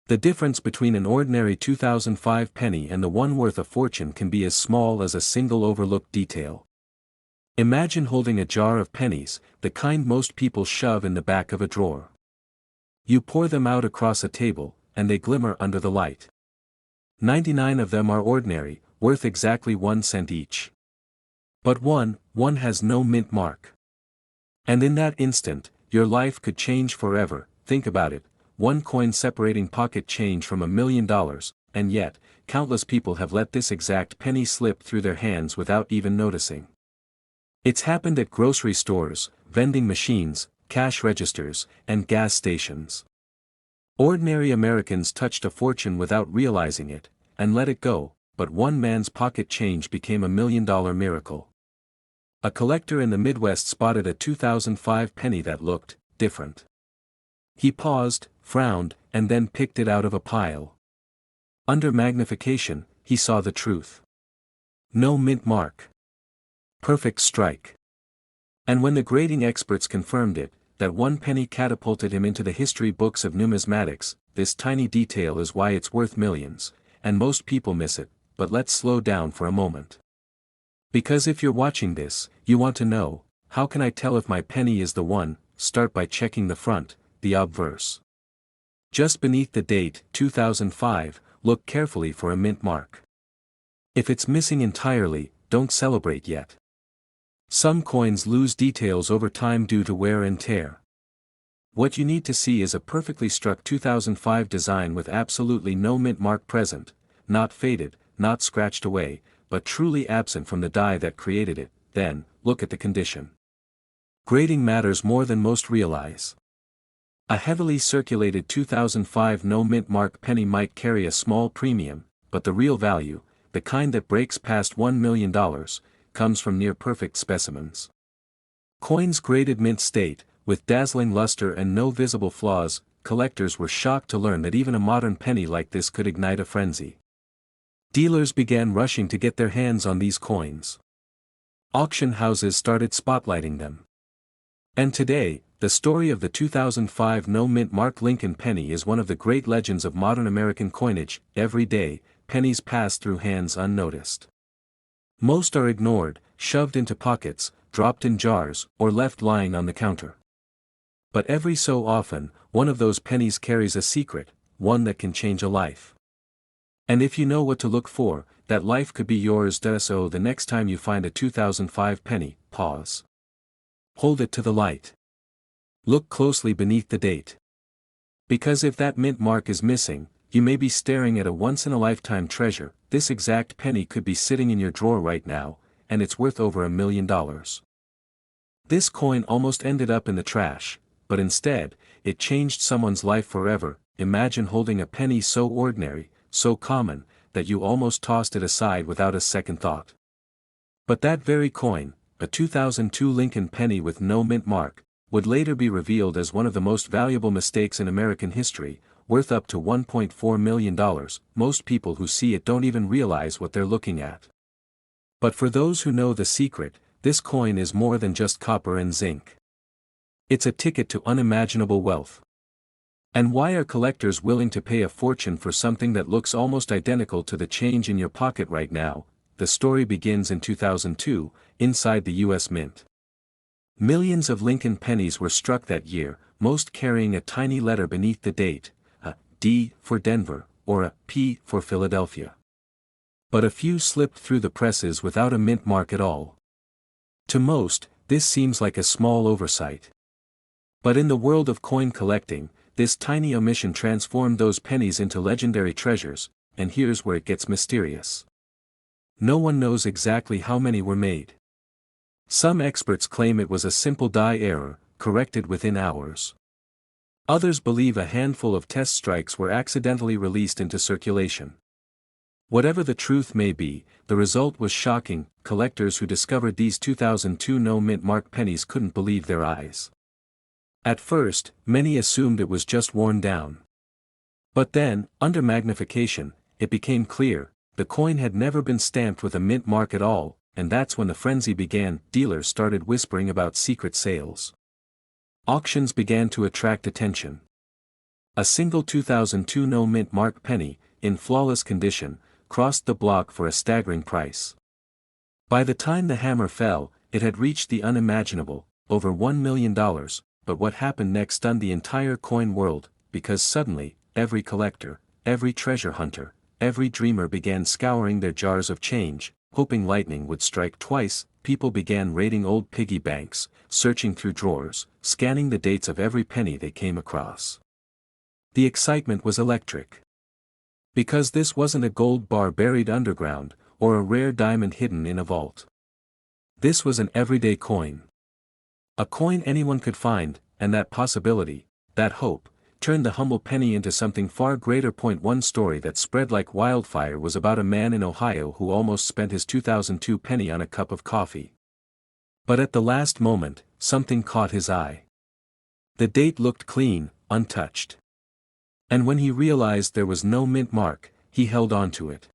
Speaker 1: The difference between an ordinary 2005 penny and the one worth a fortune can be as small as a single overlooked detail. Imagine holding a jar of pennies, the kind most people shove in the back of a drawer. You pour them out across a table, and they glimmer under the light. 99 of them are ordinary, worth exactly 1 cent each. But one has no mint mark. And in that instant, your life could change forever. Think about it, one coin separating pocket change from $1 million, and yet, countless people have let this exact penny slip through their hands without even noticing. It's happened at grocery stores, vending machines, cash registers, and gas stations. Ordinary Americans touched a fortune without realizing it, and let it go, but one man's pocket change became $1 million miracle. A collector in the Midwest spotted a 2005 penny that looked different. He paused, frowned, and then picked it out of a pile. Under magnification, he saw the truth. No mint mark. Perfect strike. And when the grading experts confirmed it, that one penny catapulted him into the history books of numismatics. This tiny detail is why it's worth millions, and most people miss it. But let's slow down for a moment. Because if you're watching this, you want to know, how can I tell if my penny is the one? Start by checking the front, the obverse. Just beneath the date, 2005, look carefully for a mint mark. If it's missing entirely, don't celebrate yet. Some coins lose details over time due to wear and tear. What you need to see is a perfectly struck 2005 design with absolutely no mint mark present, not faded, not scratched away, but truly absent from the die that created it. Then, look at the condition. Grading matters more than most realize. A heavily circulated 2005 no mint mark penny might carry a small premium, but the real value, the kind that breaks past $1 million, comes from near-perfect specimens. Coins graded mint state, with dazzling luster and no visible flaws, collectors were shocked to learn that even a modern penny like this could ignite a frenzy. Dealers began rushing to get their hands on these coins. Auction houses started spotlighting them. And today, the story of the 2005 no-mint mark Lincoln penny is one of the great legends of modern American coinage. Every day, pennies pass through hands unnoticed. Most are ignored, shoved into pockets, dropped in jars, or left lying on the counter. But every so often, one of those pennies carries a secret, one that can change a life. And if you know what to look for, that life could be yours. So the next time you find a 2005 penny, pause. Hold it to the light. Look closely beneath the date. Because if that mint mark is missing, you may be staring at a once-in-a-lifetime treasure. This exact penny could be sitting in your drawer right now, and it's worth over $1 million. This coin almost ended up in the trash, but instead, it changed someone's life forever. Imagine holding a penny so ordinary, so common, that you almost tossed it aside without a second thought. But that very coin, a 2002 Lincoln penny with no mint mark, would later be revealed as one of the most valuable mistakes in American history, worth up to $1.4 million. Most people who see it don't even realize what they're looking at. But for those who know the secret, this coin is more than just copper and zinc. It's a ticket to unimaginable wealth. And why are collectors willing to pay a fortune for something that looks almost identical to the change in your pocket right now? The story begins in 2002, inside the U.S. Mint. Millions of Lincoln pennies were struck that year, most carrying a tiny letter beneath the date, a D for Denver, or a P for Philadelphia. But a few slipped through the presses without a mint mark at all. To most, this seems like a small oversight. But in the world of coin collecting, this tiny omission transformed those pennies into legendary treasures, and here's where it gets mysterious. No one knows exactly how many were made. Some experts claim it was a simple die error, corrected within hours. Others believe a handful of test strikes were accidentally released into circulation. Whatever the truth may be, the result was shocking. Collectors who discovered these 2002 no-mint mark pennies couldn't believe their eyes. At first, many assumed it was just worn down. But then, under magnification, it became clear, the coin had never been stamped with a mint mark at all, and that's when the frenzy began. Dealers started whispering about secret sales. Auctions began to attract attention. A single 2002 no-mint mark penny, in flawless condition, crossed the block for a staggering price. By the time the hammer fell, it had reached the unimaginable, over $1 million. But what happened next stunned the entire coin world, because suddenly, every collector, every treasure hunter, every dreamer began scouring their jars of change, hoping lightning would strike twice. People began raiding old piggy banks, searching through drawers, scanning the dates of every penny they came across. The excitement was electric. Because this wasn't a gold bar buried underground, or a rare diamond hidden in a vault. This was an everyday coin. A coin anyone could find, and that possibility, that hope, turned the humble penny into something far greater. One story that spread like wildfire was about a man in Ohio who almost spent his 2002 penny on a cup of coffee. But at the last moment, something caught his eye. The date looked clean, untouched. And when he realized there was no mint mark, he held on to it.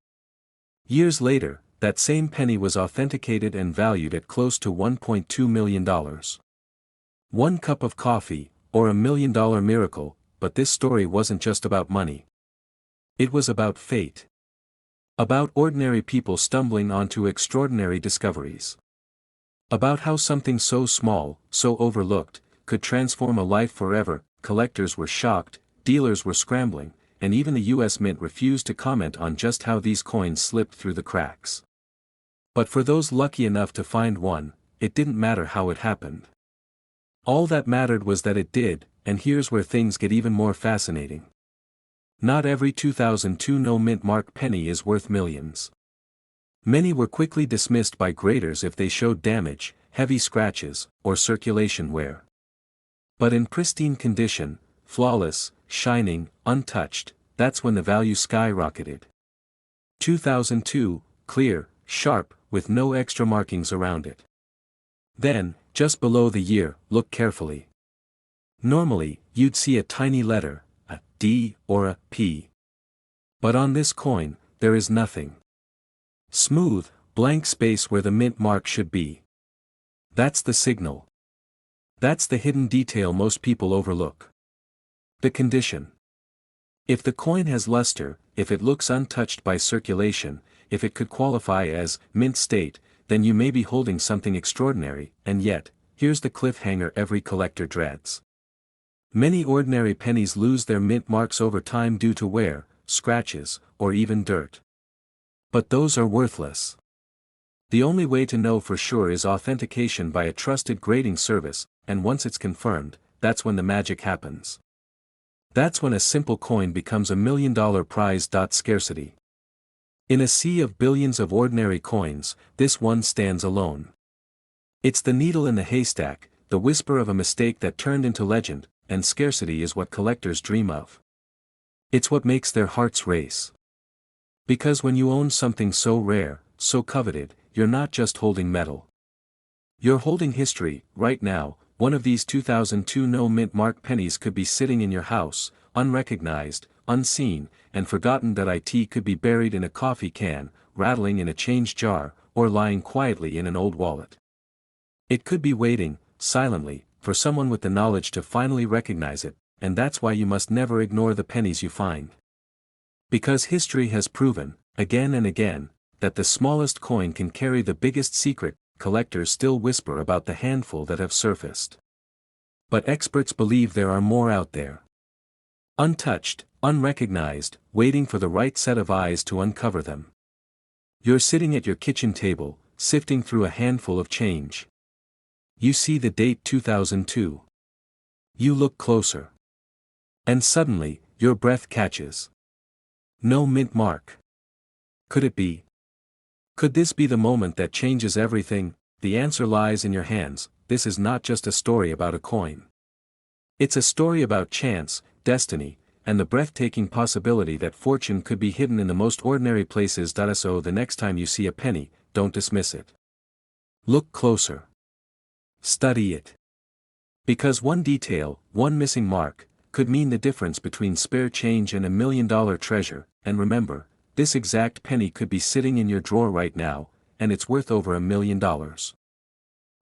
Speaker 1: Years later, that same penny was authenticated and valued at close to $1.2 million. One cup of coffee, or $1 million miracle. But this story wasn't just about money. It was about fate. About ordinary people stumbling onto extraordinary discoveries. About how something so small, so overlooked, could transform a life forever. Collectors were shocked, dealers were scrambling, and even the U.S. Mint refused to comment on just how these coins slipped through the cracks. But for those lucky enough to find one, it didn't matter how it happened. All that mattered was that it did. And here's where things get even more fascinating. Not every 2002 no-mint mark penny is worth millions. Many were quickly dismissed by graders if they showed damage, heavy scratches, or circulation wear. But in pristine condition, flawless, shining, untouched, that's when the value skyrocketed. 2002, clear, sharp, with no extra markings around it. Then, just below the year, look carefully. Normally, you'd see a tiny letter, a D or a P. But on this coin, there is nothing. Smooth, blank space where the mint mark should be. That's the signal. That's the hidden detail most people overlook. The condition. If the coin has luster, if it looks untouched by circulation, if it could qualify as mint state, then you may be holding something extraordinary, and yet, here's the cliffhanger every collector dreads. Many ordinary pennies lose their mint marks over time due to wear, scratches, or even dirt. But those are worthless. The only way to know for sure is authentication by a trusted grading service, and once it's confirmed, that's when the magic happens. That's when a simple coin becomes $1 million prize. Scarcity. In a sea of billions of ordinary coins, this one stands alone. It's the needle in the haystack, the whisper of a mistake that turned into legend, and scarcity is what collectors dream of. It's what makes their hearts race. Because when you own something so rare, so coveted, you're not just holding metal. You're holding history. Right now, one of these 2002 no-mint mark pennies could be sitting in your house, unrecognized, unseen, and forgotten. It could be buried in a coffee can, rattling in a change jar, or lying quietly in an old wallet. It could be waiting, silently, for someone with the knowledge to finally recognize it, and that's why you must never ignore the pennies you find. Because history has proven, again and again, that the smallest coin can carry the biggest secret. Collectors still whisper about the handful that have surfaced. But experts believe there are more out there. Untouched, unrecognized, waiting for the right set of eyes to uncover them. You're sitting at your kitchen table, sifting through a handful of change. You see the date 2002. You look closer. And suddenly, your breath catches. No mint mark. Could it be? Could this be the moment that changes everything? The answer lies in your hands. This is not just a story about a coin. It's a story about chance, destiny, and the breathtaking possibility that fortune could be hidden in the most ordinary places. So the next time you see a penny, don't dismiss it. Look closer. Study it. Because one detail, one missing mark, could mean the difference between spare change and $1 million treasure. And remember, this exact penny could be sitting in your drawer right now, and it's worth over $1 million.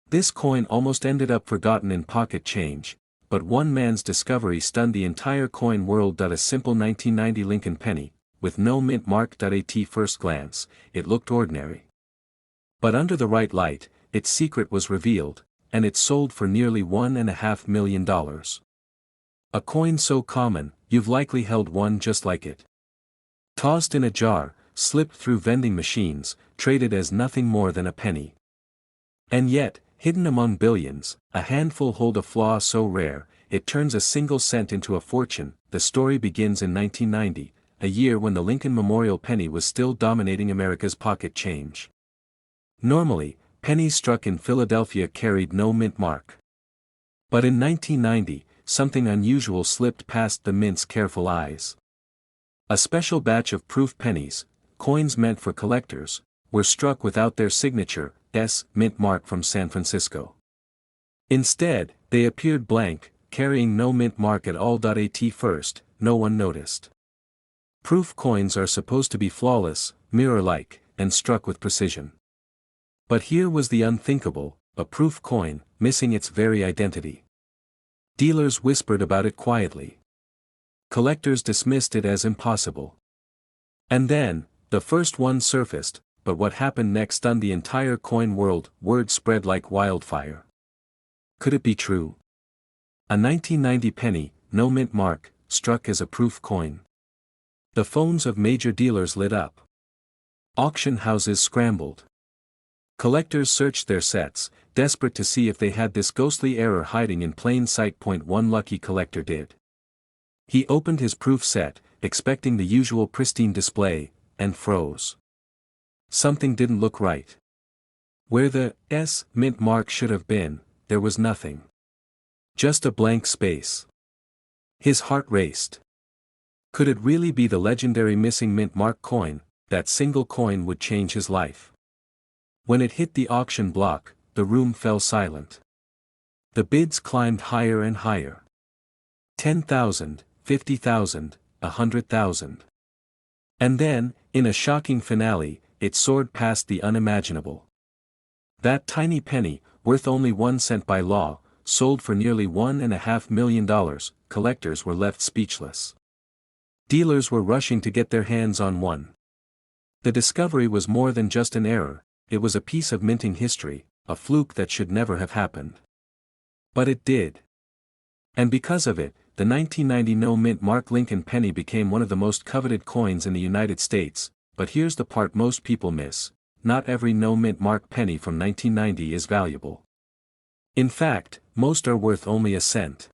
Speaker 1: This coin almost ended up forgotten in pocket change, but one man's discovery stunned the entire coin world. A simple 1990 Lincoln penny, with no mint mark. At first glance, it looked ordinary. But under the right light, its secret was revealed, and it sold for nearly $1.5 million. A coin so common, you've likely held one just like it. Tossed in a jar, slipped through vending machines, traded as nothing more than a penny. And yet, hidden among billions, a handful hold a flaw so rare, it turns a single cent into a fortune. The story begins in 1990, a year when the Lincoln Memorial penny was still dominating America's pocket change. Normally, pennies struck in Philadelphia carried no mint mark. But in 1990, something unusual slipped past the mint's careful eyes. A special batch of proof pennies, coins meant for collectors, were struck without their signature, mint mark from San Francisco. Instead, they appeared blank, carrying no mint mark at all. At first, no one noticed. Proof coins are supposed to be flawless, mirror-like, and struck with precision. But here was the unthinkable, a proof coin, missing its very identity. Dealers whispered about it quietly. Collectors dismissed it as impossible. And then, the first one surfaced, but what happened next stunned the entire coin world. Word spread like wildfire. Could it be true? A 1990 penny, no mint mark, struck as a proof coin. The phones of major dealers lit up. Auction houses scrambled. Collectors searched their sets, desperate to see if they had this ghostly error hiding in plain sight. One lucky collector did. He opened his proof set, expecting the usual pristine display, and froze. Something didn't look right. Where the mint mark should have been, there was nothing. Just a blank space. His heart raced. Could it really be the legendary missing mint mark coin? that single coin would change his life. When it hit the auction block, the room fell silent. The bids climbed higher and higher. 10,000, 50,000, 100,000. And then, in a shocking finale, it soared past the unimaginable. That tiny penny, worth only 1 cent by law, sold for nearly $1.5 million. Collectors were left speechless. Dealers were rushing to get their hands on one. The discovery was more than just an error, it was a piece of minting history, a fluke that should never have happened. But it did. And because of it, the 1990 no-mint Mark Lincoln penny became one of the most coveted coins in the United States. But here's the part most people miss: not every no-mint Mark penny from 1990 is valuable. In fact, most are worth only a cent.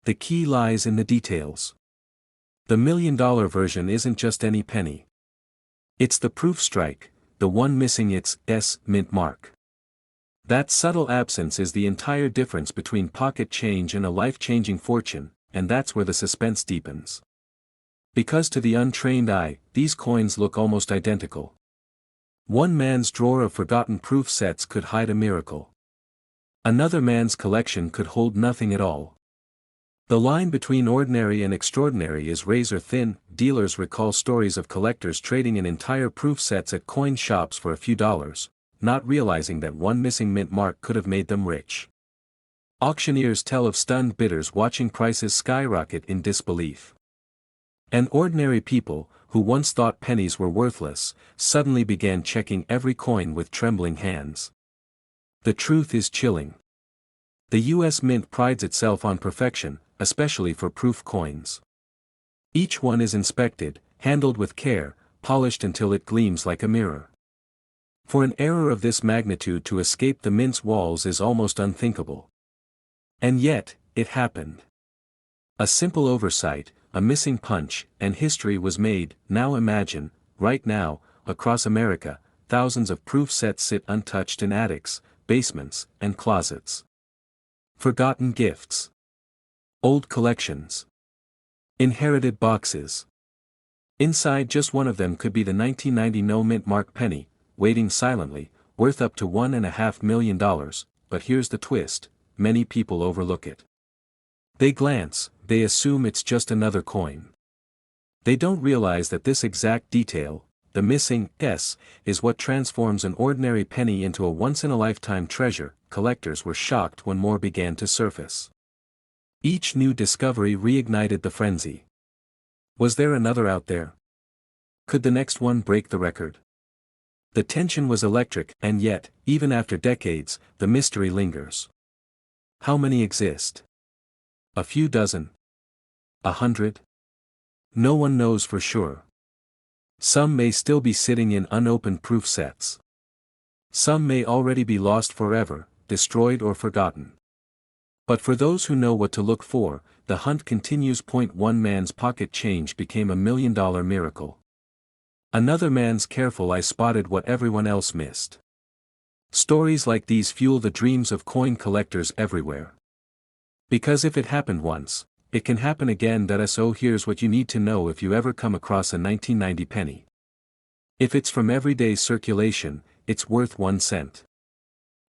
Speaker 1: The key lies in the details. The $1 million version isn't just any penny. It's the proof strike, the one missing its S mint mark. That subtle absence is the entire difference between pocket change and a life-changing fortune, and that's where the suspense deepens. Because to the untrained eye, these coins look almost identical. One man's drawer of forgotten proof sets could hide a miracle. Another man's collection could hold nothing at all. The line between ordinary and extraordinary is razor thin. Dealers recall stories of collectors trading in entire proof sets at coin shops for a few dollars, not realizing that one missing mint mark could have made them rich. Auctioneers tell of stunned bidders watching prices skyrocket in disbelief. And ordinary people, who once thought pennies were worthless, suddenly began checking every coin with trembling hands. The truth is chilling. The U.S. Mint prides itself on perfection, especially for proof coins. Each one is inspected, handled with care, polished until it gleams like a mirror. For an error of this magnitude to escape the mint's walls is almost unthinkable. And yet, it happened. A simple oversight, a missing punch, and history was made. Now imagine, right now, across America, thousands of proof sets sit untouched in attics, basements, and closets. Forgotten gifts. Old collections. Inherited boxes. Inside just one of them could be the 1990 no-mint Mark penny, waiting silently, worth up to $1.5 million, but here's the twist: many people overlook it. They glance, they assume it's just another coin. They don't realize that this exact detail, the missing S, is what transforms an ordinary penny into a once-in-a-lifetime treasure. Collectors were shocked when more began to surface. Each new discovery reignited the frenzy. Was there another out there? Could the next one break the record? The tension was electric, and yet, even after decades, the mystery lingers. How many exist? A few dozen? 100? No one knows for sure. Some may still be sitting in unopened proof sets. Some may already be lost forever, destroyed or forgotten. But for those who know what to look for, the hunt continues. One man's pocket change became a $1 million miracle. Another man's careful eye spotted what everyone else missed. Stories like these fuel the dreams of coin collectors everywhere. Because if it happened once, it can happen again. So here's what you need to know if you ever come across a 1990 penny. If it's from everyday circulation, it's worth 1 cent.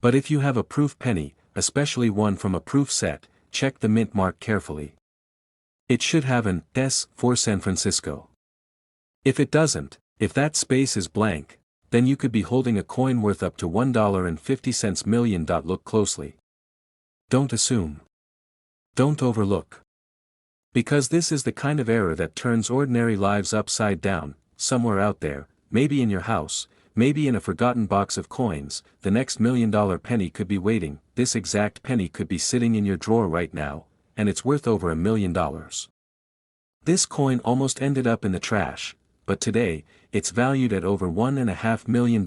Speaker 1: But if you have a proof penny, especially one from a proof set, check the mint mark carefully. It should have an S for San Francisco. If it doesn't, if that space is blank, then you could be holding a coin worth up to $1.50 million. Look closely. Don't assume. Don't overlook. Because this is the kind of error that turns ordinary lives upside down. Somewhere out there, maybe in your house, maybe in a forgotten box of coins, the next $1 million penny could be waiting. This exact penny could be sitting in your drawer right now, and it's worth over $1 million. This coin almost ended up in the trash, but today, it's valued at over $1.5 million.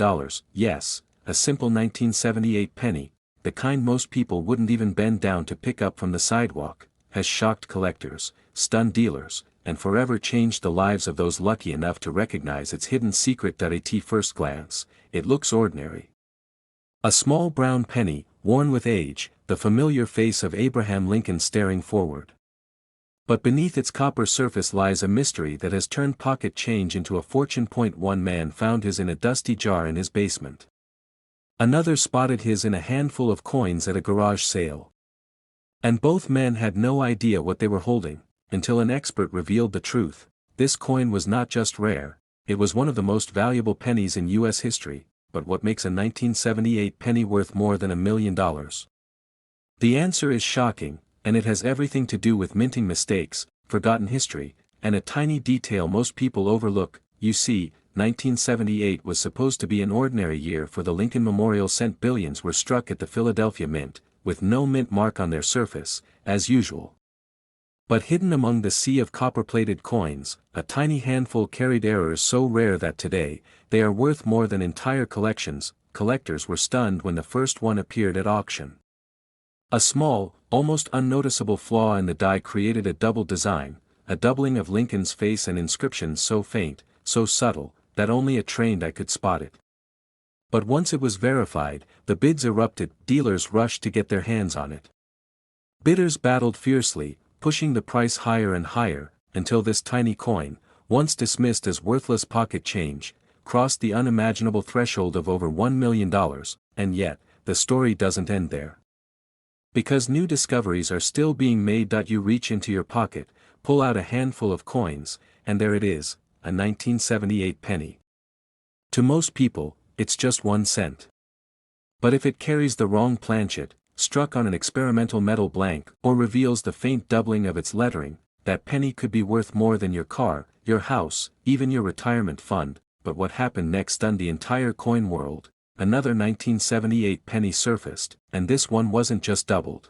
Speaker 1: Yes, a simple 1978 penny, the kind most people wouldn't even bend down to pick up from the sidewalk, has shocked collectors, stunned dealers, and forever changed the lives of those lucky enough to recognize its hidden secret. At first glance, it looks ordinary. A small brown penny, worn with age, the familiar face of Abraham Lincoln staring forward. But beneath its copper surface lies a mystery that has turned pocket change into a fortune. One man found his in a dusty jar in his basement. Another spotted his in a handful of coins at a garage sale. And both men had no idea what they were holding, until an expert revealed the truth. This coin was not just rare, it was one of the most valuable pennies in U.S. history. But what makes a 1978 penny worth more than $1 million? The answer is shocking, and it has everything to do with minting mistakes, forgotten history, and a tiny detail most people overlook. You see, 1978 was supposed to be an ordinary year for the Lincoln Memorial Cent. Billions were struck at the Philadelphia Mint, with no mint mark on their surface, as usual. But hidden among the sea of copper-plated coins, a tiny handful carried errors so rare that today, they are worth more than entire collections. Collectors were stunned when the first one appeared at auction. A small, almost unnoticeable flaw in the die created a double design, a doubling of Lincoln's face and inscriptions so faint, so subtle, that only a trained eye could spot it. But once it was verified, the bids erupted. Dealers rushed to get their hands on it. Bidders battled fiercely, pushing the price higher and higher, until this tiny coin, once dismissed as worthless pocket change, crossed the unimaginable threshold of over $1 million, and yet, the story doesn't end there. Because new discoveries are still being made. You reach into your pocket, pull out a handful of coins, and there it is, a 1978 penny. To most people, it's just 1 cent. But if it carries the wrong planchet, struck on an experimental metal blank, or reveals the faint doubling of its lettering, that penny could be worth more than your car, your house, even your retirement fund. But what happened next stunned the entire coin world. Another 1978 penny surfaced, and this one wasn't just doubled.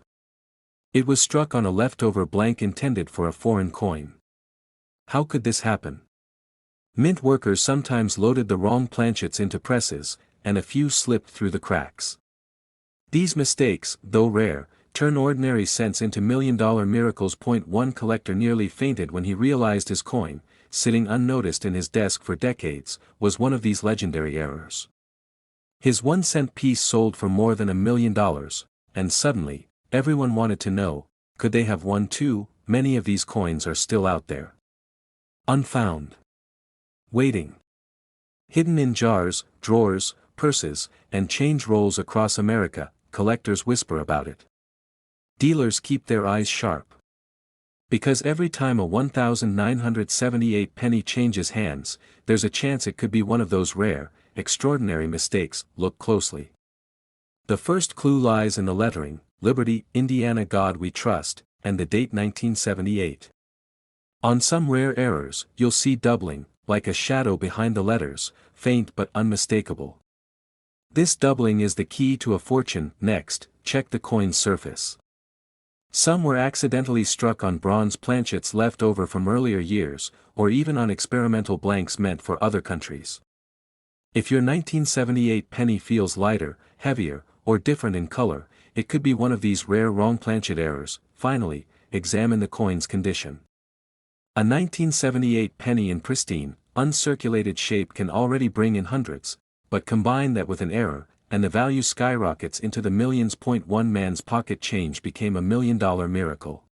Speaker 1: It was struck on a leftover blank intended for a foreign coin. How could this happen? Mint workers sometimes loaded the wrong planchets into presses, and a few slipped through the cracks. These mistakes, though rare, turn ordinary cents into million-dollar miracles. One collector nearly fainted when he realized his coin, sitting unnoticed in his desk for decades, was one of these legendary errors. His 1 cent piece sold for more than $1 million, and suddenly, everyone wanted to know, could they have one too? Many of these coins are still out there. Unfound. Waiting. Hidden in jars, drawers, purses, and change rolls across America. Collectors whisper about it. Dealers keep their eyes sharp. Because every time a 1978 penny changes hands, there's a chance it could be one of those rare, extraordinary mistakes. Look closely. The first clue lies in the lettering, Liberty, Indiana, God We Trust, and the date 1978. On some rare errors, you'll see doubling, like a shadow behind the letters, faint but unmistakable. This doubling is the key to a fortune. Next, check the coin's surface. Some were accidentally struck on bronze planchets left over from earlier years, or even on experimental blanks meant for other countries. If your 1978 penny feels lighter, heavier, or different in color, it could be one of these rare wrong planchet errors. Finally, examine the coin's condition. A 1978 penny in pristine, uncirculated shape can already bring in hundreds, but combine that with an error, and the value skyrockets into the millions. One man's pocket change became $1 million miracle.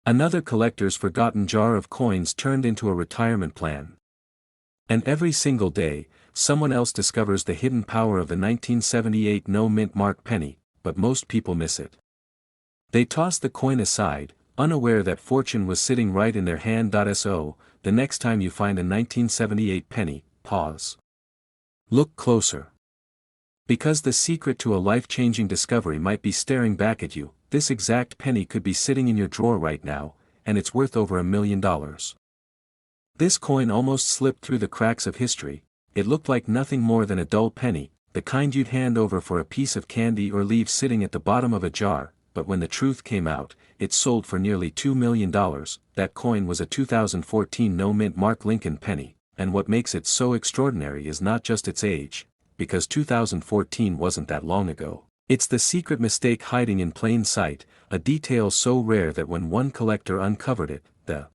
Speaker 1: Another collector's forgotten jar of coins turned into a retirement plan. And every single day, someone else discovers the hidden power of the 1978 no mint mark penny, but most people miss it. They toss the coin aside, unaware that fortune was sitting right in their hand. So, the next time you find a 1978 penny, pause. Look closer. Because the secret to a life-changing discovery might be staring back at you. This exact penny could be sitting in your drawer right now, and it's worth over $1 million. This coin almost slipped through the cracks of history. It looked like nothing more than a dull penny, the kind you'd hand over for a piece of candy or leave sitting at the bottom of a jar, but when the truth came out, it sold for nearly $2 million. That coin was a 2014 no mint mark Lincoln penny. And what makes it so extraordinary is not just its age, because 2014 wasn't that long ago. It's the secret mistake hiding in plain sight, a detail so rare that when one collector uncovered it, the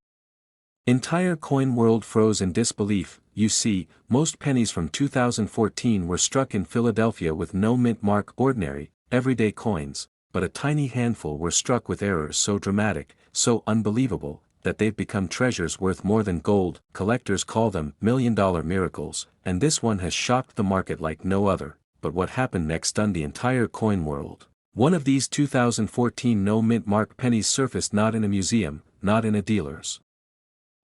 Speaker 1: entire coin world froze in disbelief. You see, most pennies from 2014 were struck in Philadelphia with no mint mark, ordinary, everyday coins, but a tiny handful were struck with errors so dramatic, so unbelievable, that they've become treasures worth more than gold. Collectors call them million-dollar miracles, and this one has shocked the market like no other. But what happened next stunned the entire coin world. One of these 2014 no-mint mark pennies surfaced not in a museum, not in a dealer's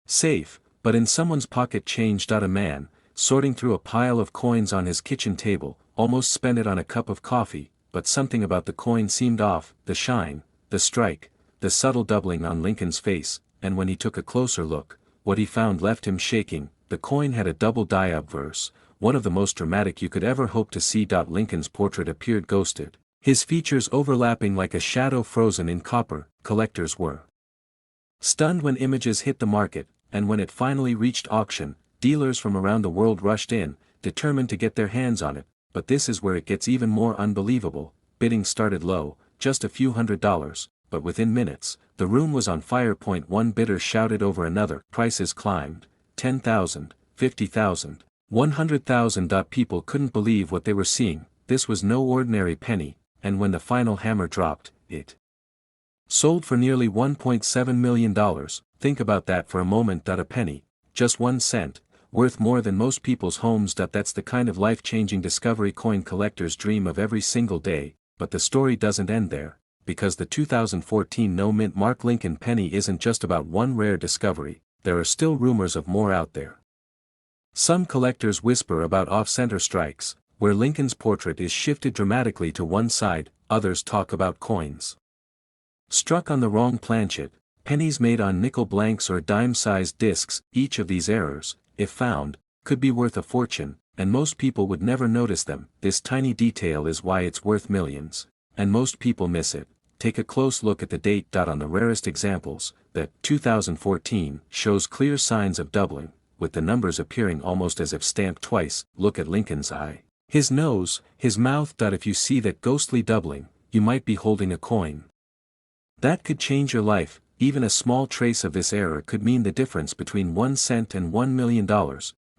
Speaker 1: safe, but in someone's pocket. Change. A man, sorting through a pile of coins on his kitchen table, almost spent it on a cup of coffee, but something about the coin seemed off, the shine, the strike, the subtle doubling on Lincoln's face, and when he took a closer look, what he found left him shaking. The coin had a double die obverse, one of the most dramatic you could ever hope to see. Lincoln's portrait appeared ghosted, his features overlapping like a shadow frozen in copper. Collectors were stunned when images hit the market, and when it finally reached auction, dealers from around the world rushed in, determined to get their hands on it. But this is where it gets even more unbelievable. Bidding started low, just a few $100s, but within minutes, the room was on fire. One bidder shouted over another. Prices climbed, 10,000, 50,000, 100,000. People couldn't believe what they were seeing. This was no ordinary penny, and when the final hammer dropped, it sold for nearly $1.7 million. Think about that for a moment. A penny, just 1 cent, worth more than most people's homes. That's the kind of life-changing discovery coin collectors dream of every single day. But the story doesn't end there, because the 2014 no-mint mark Lincoln penny isn't just about one rare discovery. There are still rumors of more out there. Some collectors whisper about off-center strikes, where Lincoln's portrait is shifted dramatically to one side. Others talk about coins struck on the wrong planchet, pennies made on nickel blanks or dime-sized discs. Each of these errors, if found, could be worth a fortune, and most people would never notice them. This tiny detail is why it's worth millions, and most people miss it. Take a close look at the date. On the rarest examples, the 2014 shows clear signs of doubling, with the numbers appearing almost as if stamped twice. Look at Lincoln's eye, his nose, his mouth. If you see that ghostly doubling, you might be holding a coin that could change your life. Even a small trace of this error could mean the difference between 1 cent and $1 million.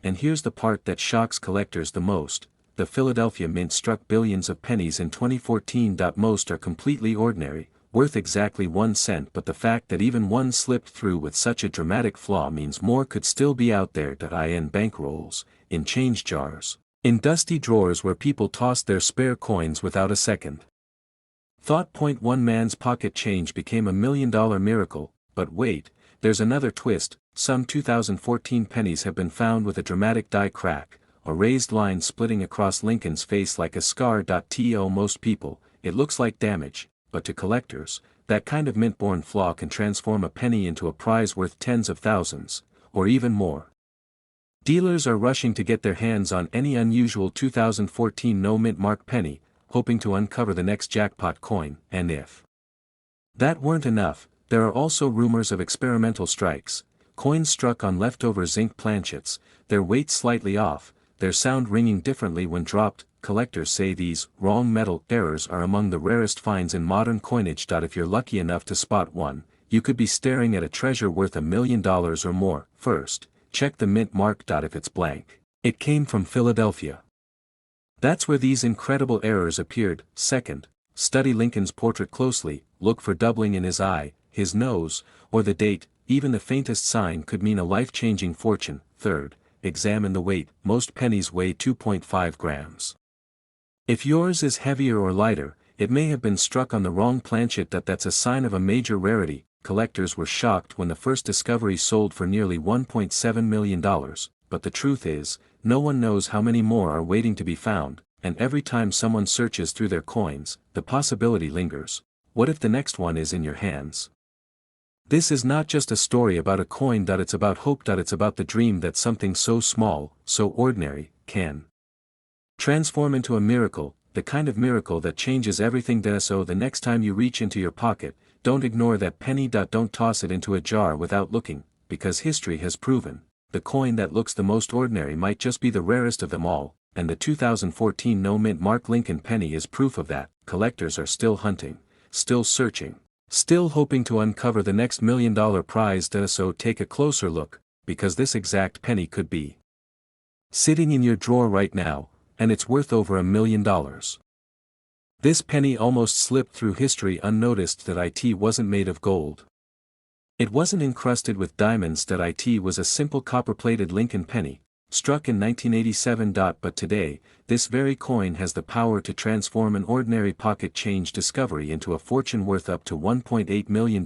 Speaker 1: And here's the part that shocks collectors the most. The Philadelphia Mint struck billions of pennies in 2014. Most are completely ordinary, worth exactly 1 cent, but the fact that even one slipped through with such a dramatic flaw means more could still be out there. In bankrolls, in change jars, in dusty drawers where people tossed their spare coins without a second thought. One man's pocket change became a $1 million miracle. But wait, there's another twist. Some 2014 pennies have been found with a dramatic die crack, a raised line splitting across Lincoln's face like a scar. To most people, it looks like damage, but to collectors, that kind of mint-born flaw can transform a penny into a prize worth tens of thousands, or even more. Dealers are rushing to get their hands on any unusual 2014 no-mint mark penny, hoping to uncover the next jackpot coin. And if that weren't enough, there are also rumors of experimental strikes, coins struck on leftover zinc planchets, their weight slightly off, their sound ringing differently when dropped. Collectors say these wrong metal errors are among the rarest finds in modern coinage. If you're lucky enough to spot one, you could be staring at a treasure worth $1 million or more. First, check the mint mark. If it's blank, it came from Philadelphia. That's where these incredible errors appeared. Second, study Lincoln's portrait closely. Look for doubling in his eye, his nose, or the date. Even the faintest sign could mean a life-changing fortune. Third, examine the weight. Most pennies weigh 2.5 grams. If yours is heavier or lighter, it may have been struck on the wrong planchet. That's a sign of a major rarity. Collectors were shocked when the first discovery sold for nearly $1.7 million, but the truth is, no one knows how many more are waiting to be found, and every time someone searches through their coins, the possibility lingers. What if the next one is in your hands? This is not just a story about a coin. It's about hope. It's about the dream that something so small, so ordinary, can transform into a miracle, the kind of miracle that changes everything. So the next time you reach into your pocket, don't ignore that penny. Don't toss it into a jar without looking, because history has proven, the coin that looks the most ordinary might just be the rarest of them all, and the 2014 no-mint mark Lincoln penny is proof of that. Collectors are still hunting, still searching, still hoping to uncover the next $1 million prize. So take a closer look, because this exact penny could be sitting in your drawer right now, and it's worth over $1 million. This penny almost slipped through history unnoticed. It wasn't made of gold. It wasn't encrusted with diamonds. It was a simple copper-plated Lincoln penny, struck in 1987. But today, this very coin has the power to transform an ordinary pocket change discovery into a fortune worth up to $1.8 million.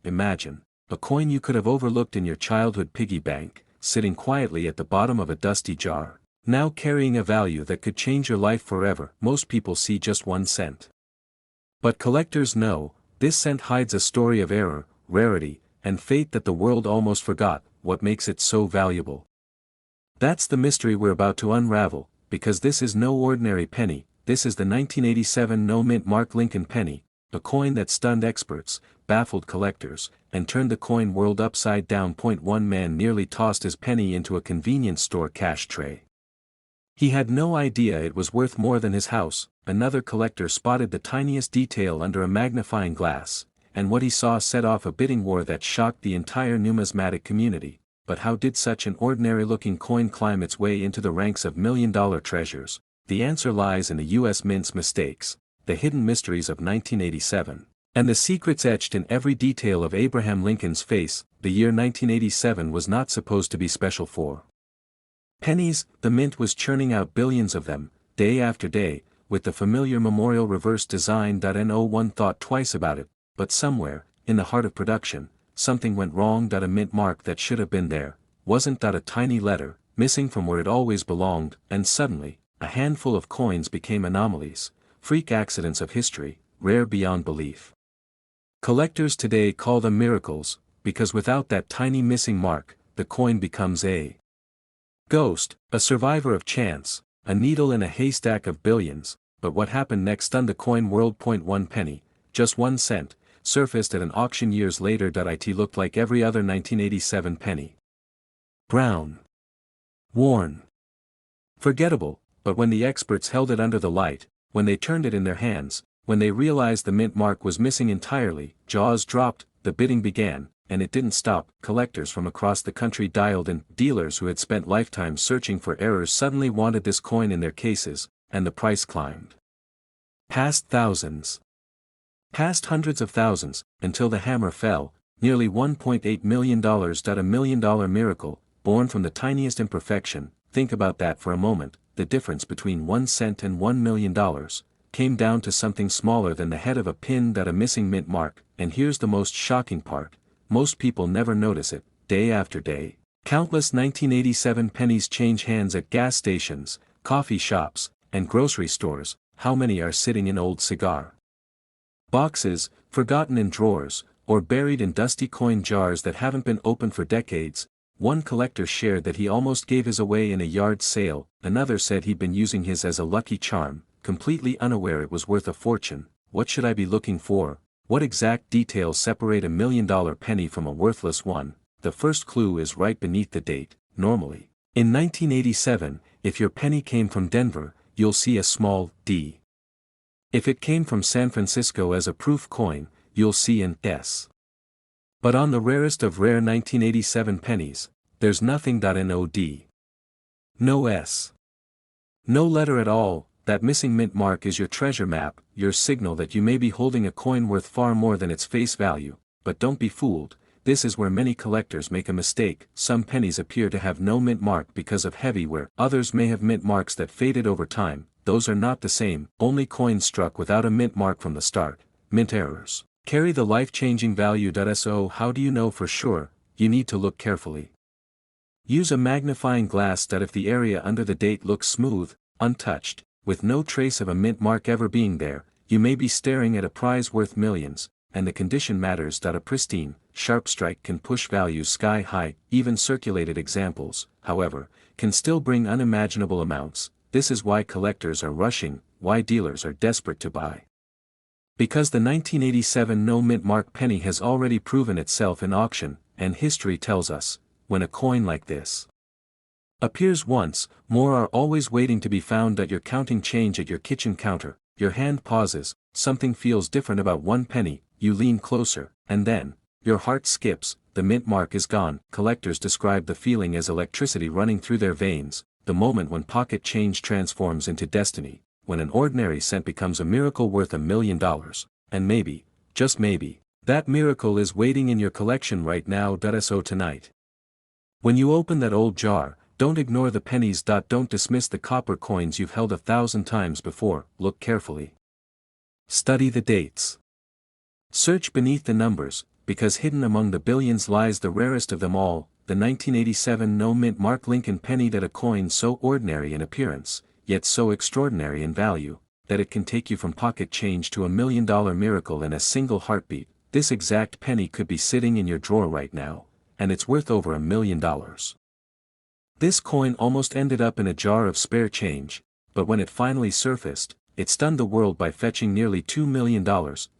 Speaker 1: Imagine, a coin you could have overlooked in your childhood piggy bank, sitting quietly at the bottom of a dusty jar, now carrying a value that could change your life forever. Most people see just 1 cent. But collectors know, this cent hides a story of error, rarity, and fate that the world almost forgot. What makes it so valuable? That's the mystery we're about to unravel, because this is no ordinary penny. This is the 1987 no-mint mark Lincoln penny, a coin that stunned experts, baffled collectors, and turned the coin world upside down. One man nearly tossed his penny into a convenience store cash tray. He had no idea it was worth more than his house. Another collector spotted the tiniest detail under a magnifying glass, and what he saw set off a bidding war that shocked the entire numismatic community. But how did such an ordinary-looking coin climb its way into the ranks of million-dollar treasures? The answer lies in the U.S. Mint's mistakes, the hidden mysteries of 1987, and the secrets etched in every detail of Abraham Lincoln's face. The year 1987 was not supposed to be special for pennies. The Mint was churning out billions of them, day after day, with the familiar memorial reverse design. No one thought twice about it. But somewhere, in the heart of production, something went wrong. A mint mark that should have been there, wasn't. A tiny letter, missing from where it always belonged, and suddenly, a handful of coins became anomalies, freak accidents of history, rare beyond belief. Collectors today call them miracles, because without that tiny missing mark, the coin becomes a ghost, a survivor of chance, a needle in a haystack of billions. But what happened next stunned the coin world. 1 penny, just 1 cent, surfaced at an auction years later. It looked like every other 1987 penny. Brown. Worn. Forgettable. But when the experts held it under the light, when they turned it in their hands, when they realized the mint mark was missing entirely, jaws dropped. The bidding began, and it didn't stop. Collectors from across the country dialed in. Dealers who had spent lifetimes searching for errors suddenly wanted this coin in their cases, and the price climbed. Past thousands. Past hundreds of thousands, until the hammer fell. Nearly $1.8 million. A million-dollar miracle, born from the tiniest imperfection. Think about that for a moment. The difference between 1 cent and $1 million came down to something smaller than the head of a pin. A missing mint mark. And here's the most shocking part, most people never notice it. Day after day, countless 1987 pennies change hands at gas stations, coffee shops, and grocery stores. How many are sitting in old cigar boxes, forgotten in drawers, or buried in dusty coin jars that haven't been opened for decades? One collector shared that he almost gave his away in a yard sale. Another said he'd been using his as a lucky charm, completely unaware it was worth a fortune. What should I be looking for? What exact details separate a $1 million penny from a worthless one? The first clue is right beneath the date. Normally, in 1987, if your penny came from Denver, you'll see a small D. If it came from San Francisco as a proof coin, you'll see an S. But on the rarest of rare 1987 pennies, there's nothing. No D. No S. No letter at all. That missing mint mark is your treasure map, your signal that you may be holding a coin worth far more than its face value. But don't be fooled, this is where many collectors make a mistake. Some pennies appear to have no mint mark because of heavy wear. Others may have mint marks that faded over time. Those are not the same. Only coins struck without a mint mark from the start, mint errors, carry the life-changing value. So how do you know for sure? You need to look carefully. Use a magnifying glass. If the area under the date looks smooth, untouched, with no trace of a mint mark ever being there, you may be staring at a prize worth millions, and the condition matters. A pristine, sharp strike can push values sky high. Even circulated examples, however, can still bring unimaginable amounts. This is why collectors are rushing, why dealers are desperate to buy. Because the 1987 no mint mark penny has already proven itself in auction, and history tells us, when a coin like this appears once, more are always waiting to be found. You're counting change at your kitchen counter, your hand pauses, something feels different about 1 penny, you lean closer, and then, your heart skips, the mint mark is gone. Collectors describe the feeling as electricity running through their veins, the moment when pocket change transforms into destiny, when an ordinary cent becomes a miracle worth $1 million, and maybe, just maybe, That miracle is waiting in your collection right now. So tonight, when you open that old jar, don't ignore the pennies. Don't dismiss the copper coins you've held 1,000 times before. Look carefully. Study the dates. Search beneath the numbers, because hidden among the billions lies the rarest of them all, the 1987 no-mint Mark Lincoln penny. That a coin so ordinary in appearance, yet so extraordinary in value, that it can take you from pocket change to $1 million miracle in a single heartbeat. This exact penny could be sitting in your drawer right now, and it's worth over $1 million. This coin almost ended up in a jar of spare change, but when it finally surfaced, it stunned the world by fetching nearly $2 million.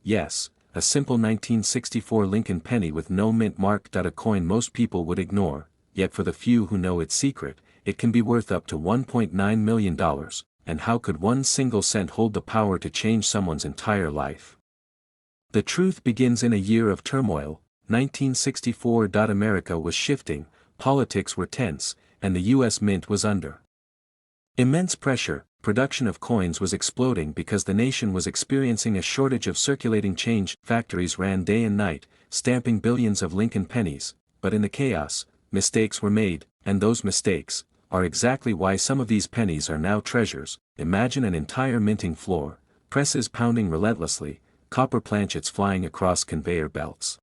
Speaker 1: Yes, a simple 1964 Lincoln penny with no mint mark. A coin most people would ignore, yet for the few who know its secret, it can be worth up to $1.9 million, and how could one single cent hold the power to change someone's entire life? The truth begins in a year of turmoil. 1964. America was shifting, politics were tense, and the U.S. Mint was under immense pressure. Production of coins was exploding because the nation was experiencing a shortage of circulating change. Factories ran day and night, stamping billions of Lincoln pennies, but in the chaos, mistakes were made, and those mistakes are exactly why some of these pennies are now treasures. Imagine an entire minting floor, presses pounding relentlessly, copper planchets flying across conveyor belts.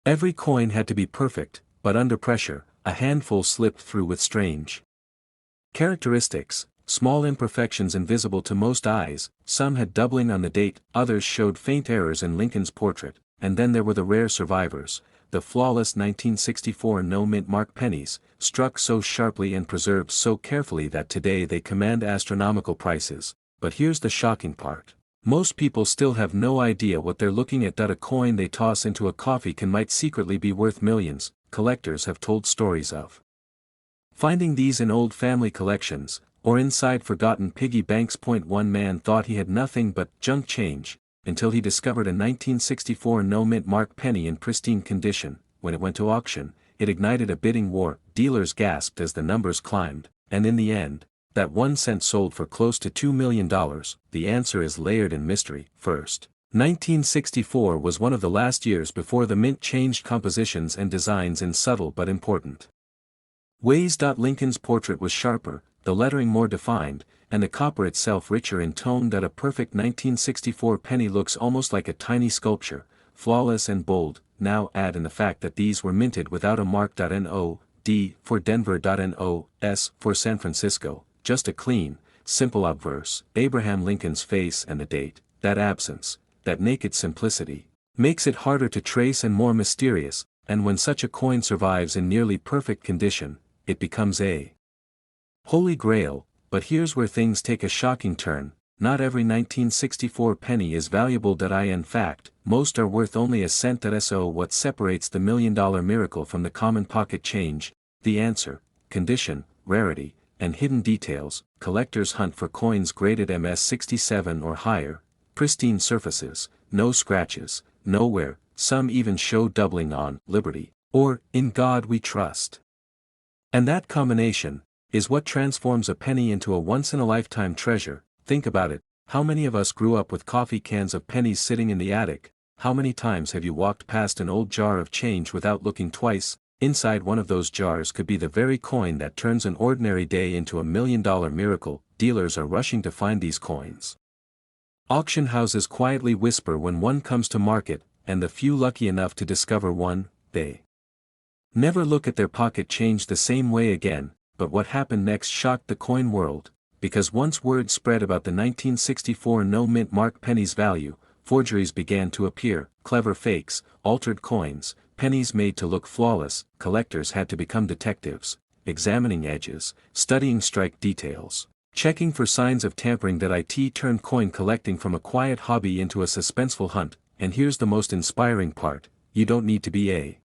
Speaker 1: Every coin had to be perfect, but under pressure, a handful slipped through with strange characteristics. Small imperfections invisible to most eyes. Some had doubling on the date, others showed faint errors in Lincoln's portrait, and then there were the rare survivors, the flawless 1964 no-mint mark pennies, struck so sharply and preserved so carefully that today they command astronomical prices. But here's the shocking part. Most people still have no idea what they're looking at. A coin they toss into a coffee can might secretly be worth millions. Collectors have told stories of finding these in old family collections, or inside forgotten piggy banks. One man thought he had nothing but junk change, until he discovered a 1964 no-mint mark penny in pristine condition. When it went to auction, it ignited a bidding war. Dealers gasped as the numbers climbed, and in the end, that 1 cent sold for close to $2 million. The answer is layered in mystery. First, 1964 was one of the last years before the mint changed compositions and designs in subtle but important ways. Lincoln's portrait was sharper, the lettering more defined, and the copper itself richer in tone. A perfect 1964 penny looks almost like a tiny sculpture, flawless and bold. Now add in the fact that these were minted without a mark. No, D for Denver. No, S for San Francisco, just a clean, simple obverse. Abraham Lincoln's face and the date. That absence, that naked simplicity, makes it harder to trace and more mysterious, and when such a coin survives in nearly perfect condition, it becomes a holy grail. But here's where things take a shocking turn. Not every 1964 penny is valuable. In fact, most are worth only a cent. So what separates the $1 million miracle from the common pocket change? The answer: condition, rarity, and hidden details. Collectors hunt for coins graded MS67 or higher, pristine surfaces, no scratches, no wear. Some even show doubling on Liberty, or In God We Trust. And that combination is what transforms a penny into a once-in-a-lifetime treasure. Think about it. How many of us grew up with coffee cans of pennies sitting in the attic? How many times have you walked past an old jar of change without looking twice? Inside one of those jars could be the very coin that turns an ordinary day into $1 million miracle. Dealers are rushing to find these coins. Auction houses quietly whisper when one comes to market, and the few lucky enough to discover one, they never look at their pocket change the same way again. But what happened next shocked the coin world, because once word spread about the 1964 no-mint mark penny's value, forgeries began to appear. Clever fakes, altered coins, pennies made to look flawless. Collectors had to become detectives, examining edges, studying strike details, checking for signs of tampering. It turned coin collecting from a quiet hobby into a suspenseful hunt. And here's the most inspiring part: you don't need to be a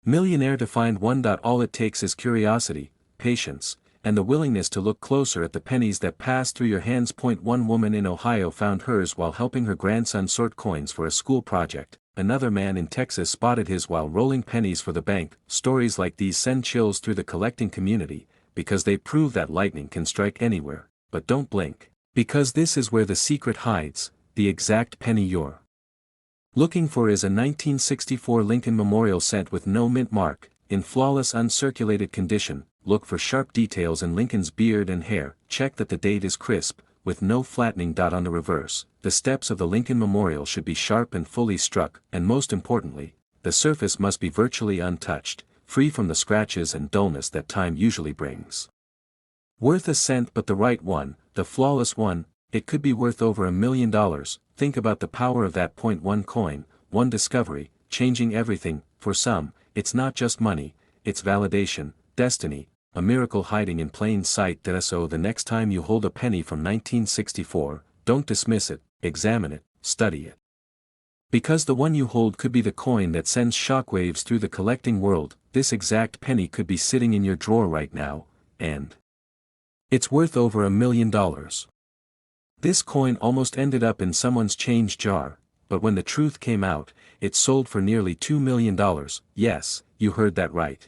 Speaker 1: millionaire to find one. All it takes is curiosity, patience, and the willingness to look closer at the pennies that pass through your hands. One woman in Ohio found hers while helping her grandson sort coins for a school project. Another man in Texas spotted his while rolling pennies for the bank. Stories like these send chills through the collecting community, because they prove that lightning can strike anywhere. But don't blink, because this is where the secret hides: the exact penny you're Looking for is a 1964 Lincoln Memorial cent with no mint mark, in flawless uncirculated condition. Look for sharp details in Lincoln's beard and hair. Check that the date is crisp, with no flattening dot on the reverse. The steps of the Lincoln Memorial should be sharp and fully struck, and most importantly, the surface must be virtually untouched, free from the scratches and dullness that time usually brings. Worth a cent, but the right one, the flawless one. It could be worth over $1 million. Think about the power of that .1 coin, one discovery, changing everything. For some, it's not just money, it's validation, destiny, a miracle hiding in plain sight. So the next time you hold a penny from 1964, don't dismiss it, examine it, study it. Because the one you hold could be the coin that sends shockwaves through the collecting world. This exact penny could be sitting in your drawer right now, and it's worth over $1 million. This coin almost ended up in someone's change jar, but when the truth came out, it sold for nearly $2 million. Yes, you heard that right.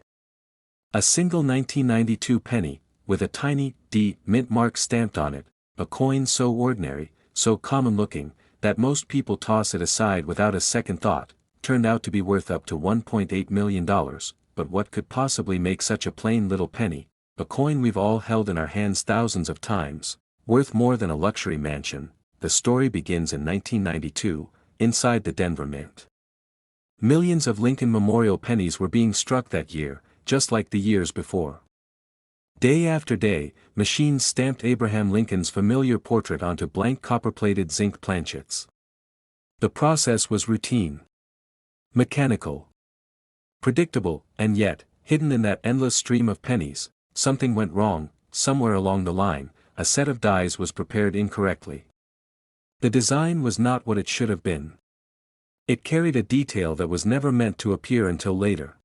Speaker 1: A single 1992 penny, with a tiny D mint mark stamped on it, a coin so ordinary, so common-looking, that most people toss it aside without a second thought, turned out to be worth up to $1.8 million. But what could possibly make such a plain little penny, a coin we've all held in our hands thousands of times, worth more than a luxury mansion? The story begins in 1992, inside the Denver Mint. Millions of Lincoln Memorial pennies were being struck that year, just like the years before. Day after day, machines stamped Abraham Lincoln's familiar portrait onto blank copper-plated zinc planchets. The process was routine, mechanical, predictable, and yet, hidden in that endless stream of pennies, something went wrong. Somewhere along the line, a set of dies was prepared incorrectly. The design was not what it should have been. It carried a detail that was never meant to appear until later.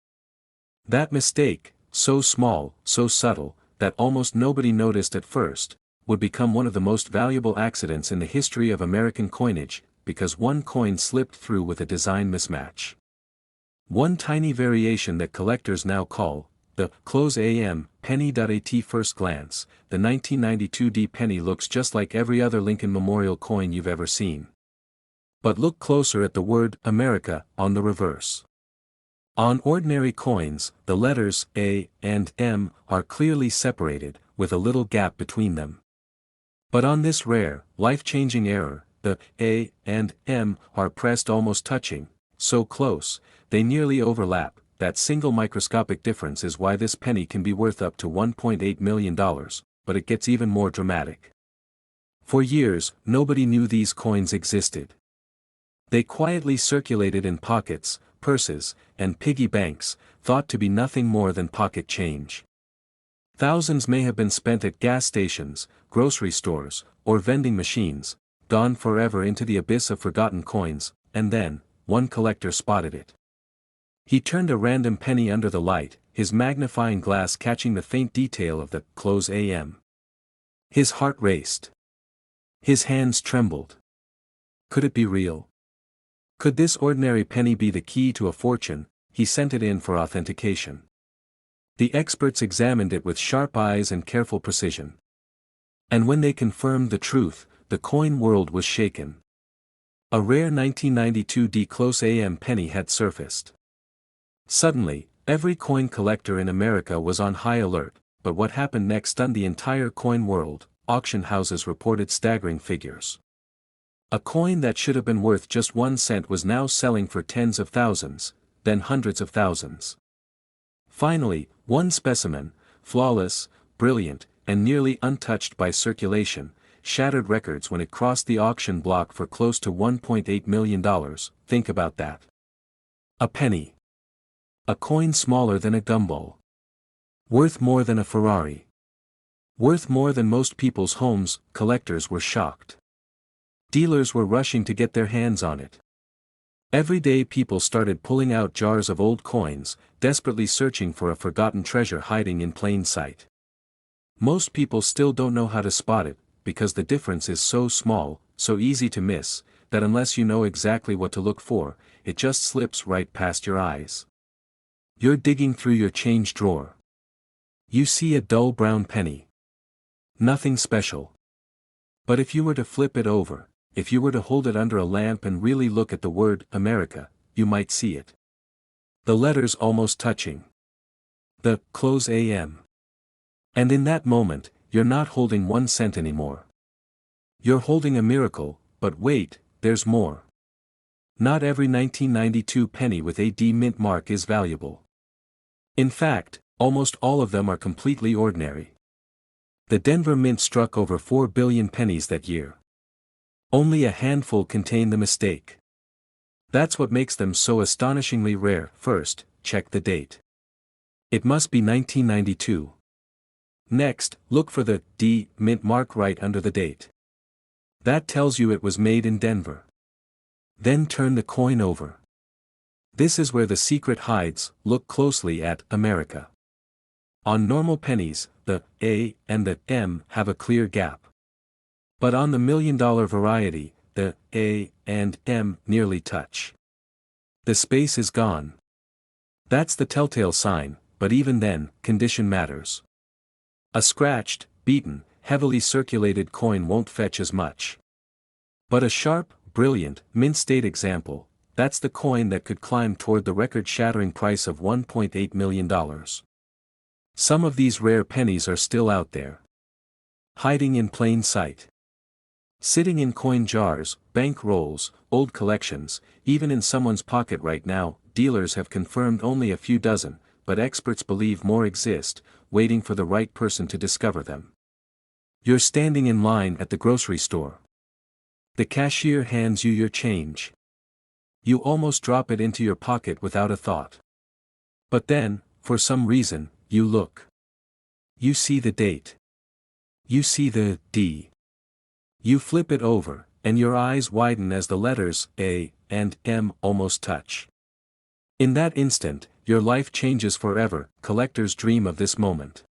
Speaker 1: That mistake, so small, so subtle, that almost nobody noticed at first, would become one of the most valuable accidents in the history of American coinage, because one coin slipped through with a design mismatch. One tiny variation that collectors now call the close AM penny. At first glance, the 1992 D penny looks just like every other Lincoln Memorial coin you've ever seen. But look closer at the word America on the reverse. On ordinary coins, the letters A and M are clearly separated, with a little gap between them. But on this rare, life-changing error, the A and M are pressed almost touching, so close, they nearly overlap. That single microscopic difference is why this penny can be worth up to $1.8 million, but it gets even more dramatic. For years, nobody knew these coins existed. They quietly circulated in pockets, purses, and piggy banks, thought to be nothing more than pocket change. Thousands may have been spent at gas stations, grocery stores, or vending machines, gone forever into the abyss of forgotten coins, and then, one collector spotted it. He turned a random penny under the light, his magnifying glass catching the faint detail of the close AM. His heart raced. His hands trembled. Could it be real? Could this ordinary penny be the key to a fortune? He sent it in for authentication. The experts examined it with sharp eyes and careful precision. And when they confirmed the truth, the coin world was shaken. A rare 1992 D close AM penny had surfaced. Suddenly, every coin collector in America was on high alert, but what happened next stunned the entire coin world. Auction houses reported staggering figures. A coin that should have been worth just 1 cent was now selling for tens of thousands, then hundreds of thousands. Finally, one specimen, flawless, brilliant, and nearly untouched by circulation, shattered records when it crossed the auction block for close to $1.8 million. Think about that. A penny. A coin smaller than a gumball. Worth more than a Ferrari. Worth more than most people's homes. Collectors were shocked. Dealers were rushing to get their hands on it. Every day people started pulling out jars of old coins, desperately searching for a forgotten treasure hiding in plain sight. Most people still don't know how to spot it, because the difference is so small, so easy to miss, that unless you know exactly what to look for, it just slips right past your eyes. You're digging through your change drawer. You see a dull brown penny. Nothing special. But if you were to flip it over, if you were to hold it under a lamp and really look at the word America, you might see it. The letters almost touching. The close AM. And in that moment, you're not holding 1 cent anymore. You're holding a miracle, but wait, there's more. Not every 1992 penny with a D mint mark is valuable. In fact, almost all of them are completely ordinary. The Denver Mint struck over 4 billion pennies that year. Only a handful contain the mistake. That's what makes them so astonishingly rare. First, check the date. It must be 1992. Next, look for the D mint mark right under the date. That tells you it was made in Denver. Then turn the coin over. This is where the secret hides. Look closely at America. On normal pennies, the A and the M have a clear gap. But on the $1 million variety, the A and M nearly touch. The space is gone. That's the telltale sign, but even then, condition matters. A scratched, beaten, heavily circulated coin won't fetch as much. But a sharp, brilliant, mint-state example, that's the coin that could climb toward the record-shattering price of $1.8 million. Some of these rare pennies are still out there. Hiding in plain sight. Sitting in coin jars, bank rolls, old collections, even in someone's pocket right now. Dealers have confirmed only a few dozen, but experts believe more exist, waiting for the right person to discover them. You're standing in line at the grocery store. The cashier hands you your change. You almost drop it into your pocket without a thought. But then, for some reason, you look. You see the date. You see the D. You flip it over, and your eyes widen as the letters A and M almost touch. In that instant, your life changes forever. Collectors dream of this moment.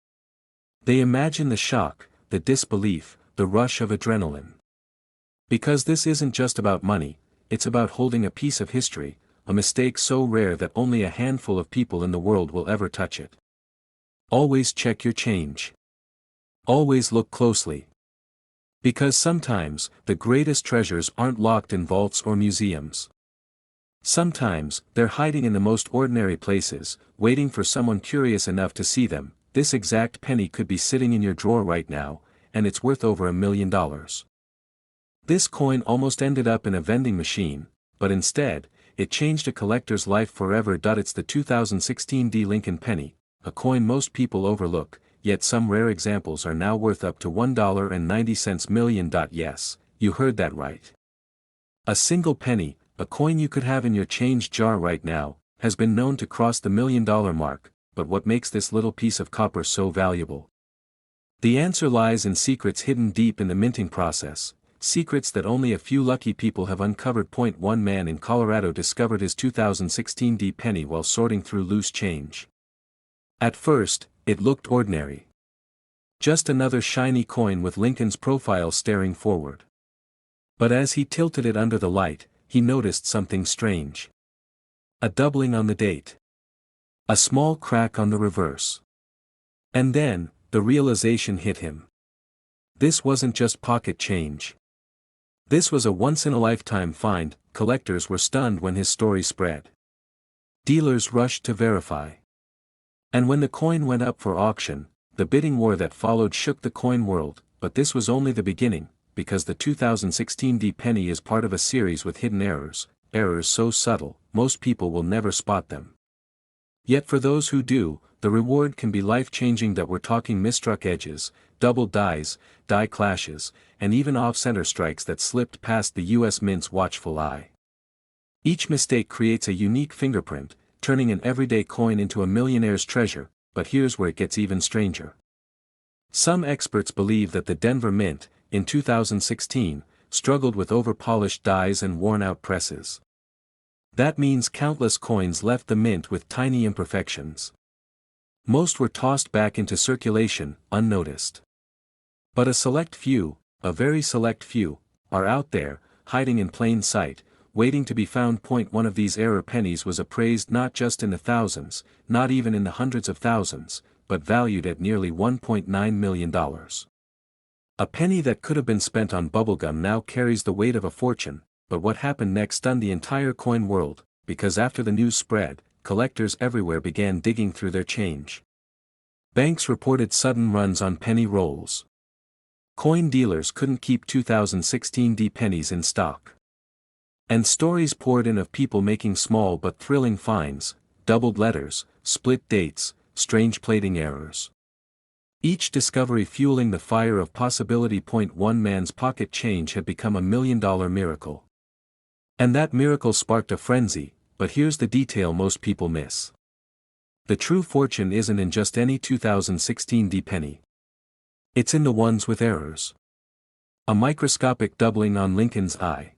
Speaker 1: They imagine the shock, the disbelief, the rush of adrenaline. Because this isn't just about money, it's about holding a piece of history, a mistake so rare that only a handful of people in the world will ever touch it. Always check your change. Always look closely. Because sometimes, the greatest treasures aren't locked in vaults or museums. Sometimes, they're hiding in the most ordinary places, waiting for someone curious enough to see them. This exact penny could be sitting in your drawer right now, and it's worth over $1 million. This coin almost ended up in a vending machine, but instead, it changed a collector's life forever. It's the 2016 D Lincoln penny, a coin most people overlook, yet some rare examples are now worth up to $1.90 million. Yes, you heard that right. A single penny, a coin you could have in your change jar right now, has been known to cross the $1 million mark, but what makes this little piece of copper so valuable? The answer lies in secrets hidden deep in the minting process, secrets that only a few lucky people have uncovered. One man in Colorado discovered his 2016 D penny while sorting through loose change. At first, it looked ordinary. Just another shiny coin with Lincoln's profile staring forward. But as he tilted it under the light, he noticed something strange. A doubling on the date. A small crack on the reverse. And then, the realization hit him. This wasn't just pocket change. This was a once-in-a-lifetime find. Collectors were stunned when his story spread. Dealers rushed to verify. And when the coin went up for auction, the bidding war that followed shook the coin world. But this was only the beginning, because the 2016 D penny is part of a series with hidden errors so subtle, most people will never spot them. Yet for those who do, the reward can be life-changing. We're talking misstruck edges, doubled dies, die clashes, and even off-center strikes that slipped past the US Mint's watchful eye. Each mistake creates a unique fingerprint, turning an everyday coin into a millionaire's treasure. But here's where it gets even stranger. Some experts believe that the Denver Mint, in 2016, struggled with over-polished dies and worn-out presses. That means countless coins left the mint with tiny imperfections. Most were tossed back into circulation, unnoticed. But a select few, a very select few, are out there, hiding in plain sight, waiting to be found. One of these error pennies was appraised not just in the thousands, not even in the hundreds of thousands, but valued at nearly $1.9 million. A penny that could have been spent on bubblegum now carries the weight of a fortune, but what happened next stunned the entire coin world, because after the news spread, collectors everywhere began digging through their change. Banks reported sudden runs on penny rolls. Coin dealers couldn't keep 2016 pennies in stock. And stories poured in of people making small but thrilling finds, doubled letters, split dates, strange plating errors. Each discovery fueling the fire of possibility. One man's pocket change had become $1 million miracle. And that miracle sparked a frenzy, but here's the detail most people miss. The true fortune isn't in just any 2016 penny. It's in the ones with errors. A microscopic doubling on Lincoln's eye.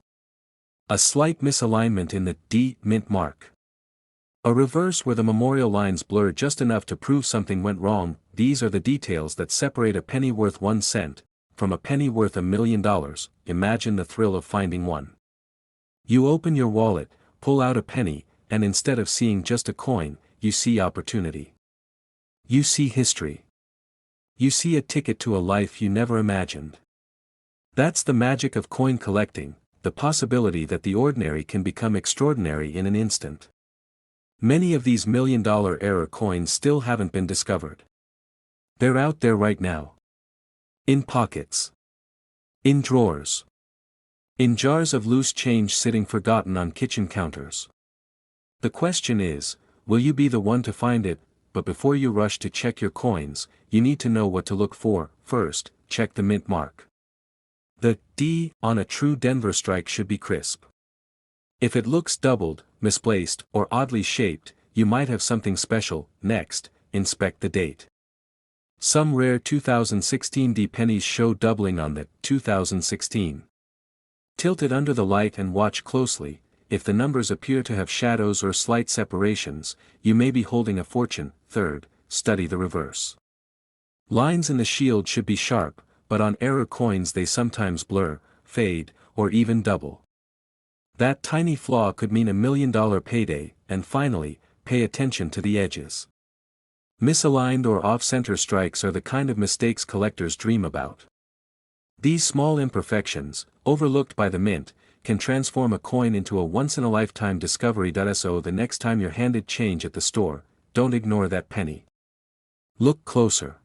Speaker 1: A slight misalignment in the D mint mark. A reverse where the memorial lines blur just enough to prove something went wrong. These are the details that separate a penny worth 1 cent from a penny worth $1 million. Imagine the thrill of finding one. You open your wallet, pull out a penny, and instead of seeing just a coin, you see opportunity. You see history. You see a ticket to a life you never imagined. That's the magic of coin collecting, the possibility that the ordinary can become extraordinary in an instant. Many of these $1 million error coins still haven't been discovered. They're out there right now. In pockets. In drawers. In jars of loose change sitting forgotten on kitchen counters. The question is, will you be the one to find it? But before you rush to check your coins, you need to know what to look for. First, check the mint mark. The D on a true Denver strike should be crisp. If it looks doubled, misplaced, or oddly shaped, you might have something special. Next, inspect the date. Some rare 2016 pennies show doubling on the 2016. Tilt it under the light and watch closely. If the numbers appear to have shadows or slight separations, you may be holding a fortune. Third, study the reverse. Lines in the shield should be sharp, but on error coins they sometimes blur, fade, or even double. That tiny flaw could mean $1 million payday. And finally, pay attention to the edges. Misaligned or off-center strikes are the kind of mistakes collectors dream about. These small imperfections, overlooked by the mint, can transform a coin into a once-in-a-lifetime discovery. So the next time you're handed change at the store, don't ignore that penny. Look closer.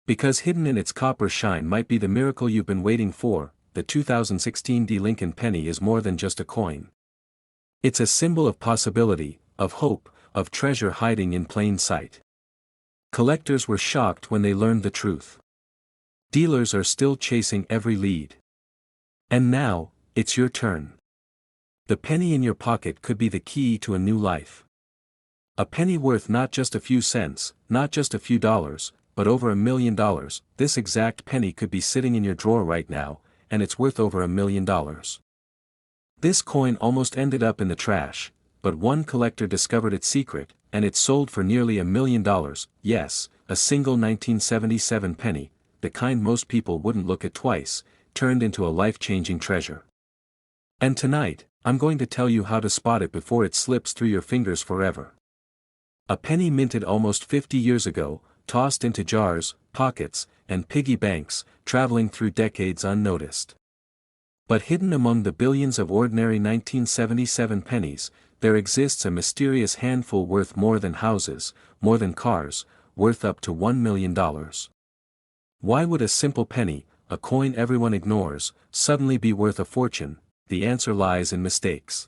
Speaker 1: Because hidden in its copper shine might be the miracle you've been waiting for. The 2016 Lincoln penny is more than just a coin. It's a symbol of possibility, of hope, of treasure hiding in plain sight. Collectors were shocked when they learned the truth. Dealers are still chasing every lead. And now, it's your turn. The penny in your pocket could be the key to a new life. A penny worth not just a few cents, not just a few dollars, but over $1 million. This exact penny could be sitting in your drawer right now, and it's worth over $1 million. This coin almost ended up in the trash, but one collector discovered its secret, and it sold for nearly $1 million. Yes, a single 1977 penny, the kind most people wouldn't look at twice, turned into a life-changing treasure. And tonight, I'm going to tell you how to spot it before it slips through your fingers forever. A penny minted almost 50 years ago, tossed into jars, pockets, and piggy banks, traveling through decades unnoticed. But hidden among the billions of ordinary 1977 pennies, there exists a mysterious handful worth more than houses, more than cars, worth up to $1 million. Why would a simple penny, a coin everyone ignores, suddenly be worth a fortune? The answer lies in mistakes.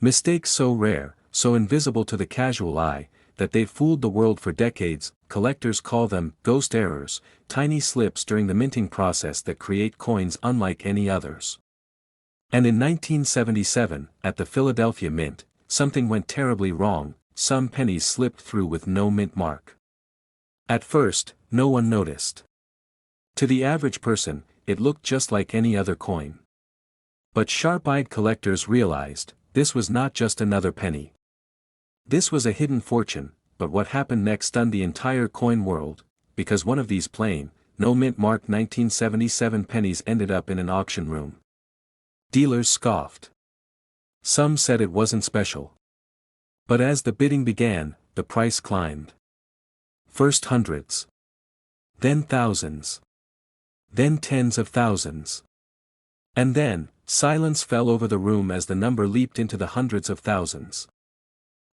Speaker 1: Mistakes so rare, so invisible to the casual eye, that they've fooled the world for decades. Collectors call them ghost errors, tiny slips during the minting process that create coins unlike any others. And in 1977, at the Philadelphia Mint, something went terribly wrong. Some pennies slipped through with no mint mark. At first, no one noticed. To the average person, it looked just like any other coin. But sharp-eyed collectors realized, this was not just another penny. This was a hidden fortune. But what happened next stunned the entire coin world, because one of these plain, no mint-marked 1977 pennies ended up in an auction room. Dealers scoffed. Some said it wasn't special. But as the bidding began, the price climbed. First hundreds. Then thousands. Then tens of thousands. And then, silence fell over the room as the number leaped into the hundreds of thousands.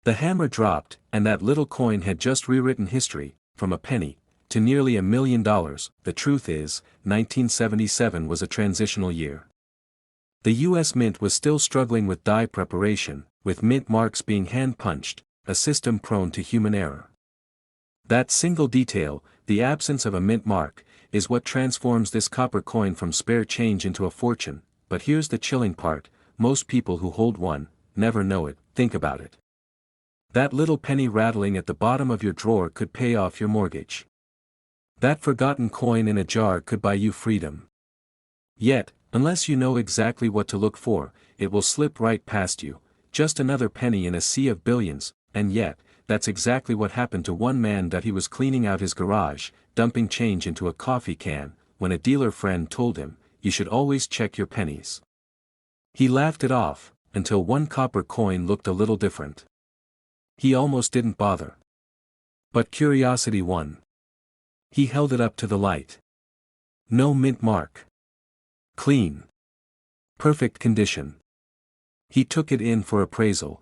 Speaker 1: The hammer dropped, and that little coin had just rewritten history, from a penny to nearly $1 million. The truth is, 1977 was a transitional year. The U.S. Mint was still struggling with die preparation, with mint marks being hand-punched, a system prone to human error. That single detail, the absence of a mint mark, is what transforms this copper coin from spare change into a fortune. But here's the chilling part: most people who hold one never know it. Think about it. That little penny rattling at the bottom of your drawer could pay off your mortgage. That forgotten coin in a jar could buy you freedom. Yet, unless you know exactly what to look for, it will slip right past you, just another penny in a sea of billions. And yet, that's exactly what happened to one man. That he was cleaning out his garage, dumping change into a coffee can, when a dealer friend told him, "You should always check your pennies." He laughed it off, until one copper coin looked a little different. He almost didn't bother. But curiosity won. He held it up to the light. No mint mark. Clean. Perfect condition. He took it in for appraisal.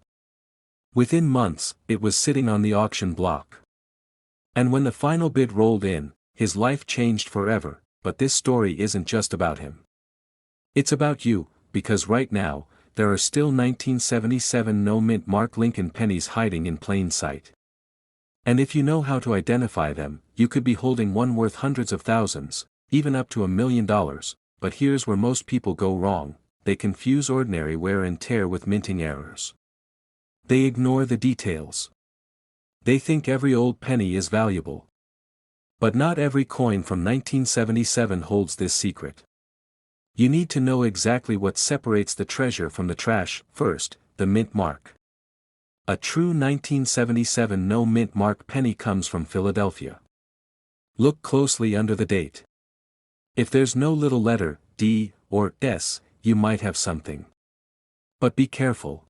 Speaker 1: Within months, it was sitting on the auction block. And when the final bid rolled in, his life changed forever. But this story isn't just about him. It's about you, because right now, there are still 1977 no-mint mark Lincoln pennies hiding in plain sight. And if you know how to identify them, you could be holding one worth hundreds of thousands, even up to $1 million. But here's where most people go wrong: they confuse ordinary wear and tear with minting errors. They ignore the details. They think every old penny is valuable. But not every coin from 1977 holds this secret. You need to know exactly what separates the treasure from the trash. First, the mint mark. A true 1977 no-mint mark penny comes from Philadelphia. Look closely under the date. If there's no little letter, D, or S, you might have something. But be careful.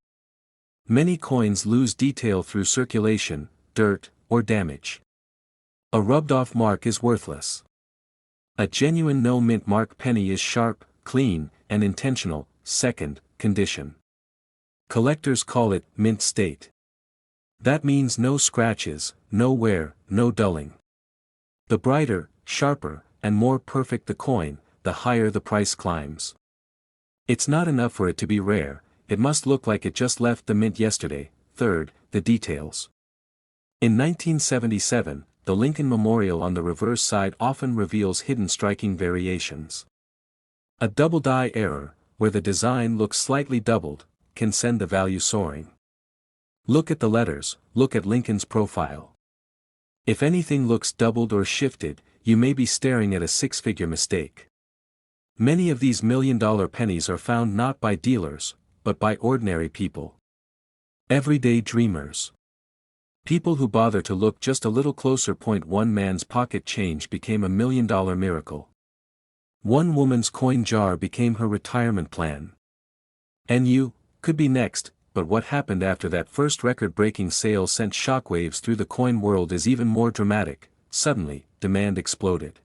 Speaker 1: Many coins lose detail through circulation, dirt, or damage. A rubbed-off mark is worthless. A genuine no-mint mark penny is sharp, clean, and intentional. Second, condition. Collectors call it mint state. That means no scratches, no wear, no dulling. The brighter, sharper, and more perfect the coin, the higher the price climbs. It's not enough for it to be rare, it must look like it just left the mint yesterday. Third, the details. In 1977, the Lincoln Memorial on the reverse side often reveals hidden striking variations. A double die error, where the design looks slightly doubled, can send the value soaring. Look at the letters, look at Lincoln's profile. If anything looks doubled or shifted, you may be staring at a six-figure mistake. Many of these million-dollar pennies are found not by dealers, but by ordinary people. Everyday dreamers. People who bother to look just a little closer. One man's pocket change became $1 million miracle. One woman's coin jar became her retirement plan. And you could be next. But what happened after that first record-breaking sale sent shockwaves through the coin world is even more dramatic. Suddenly, demand exploded.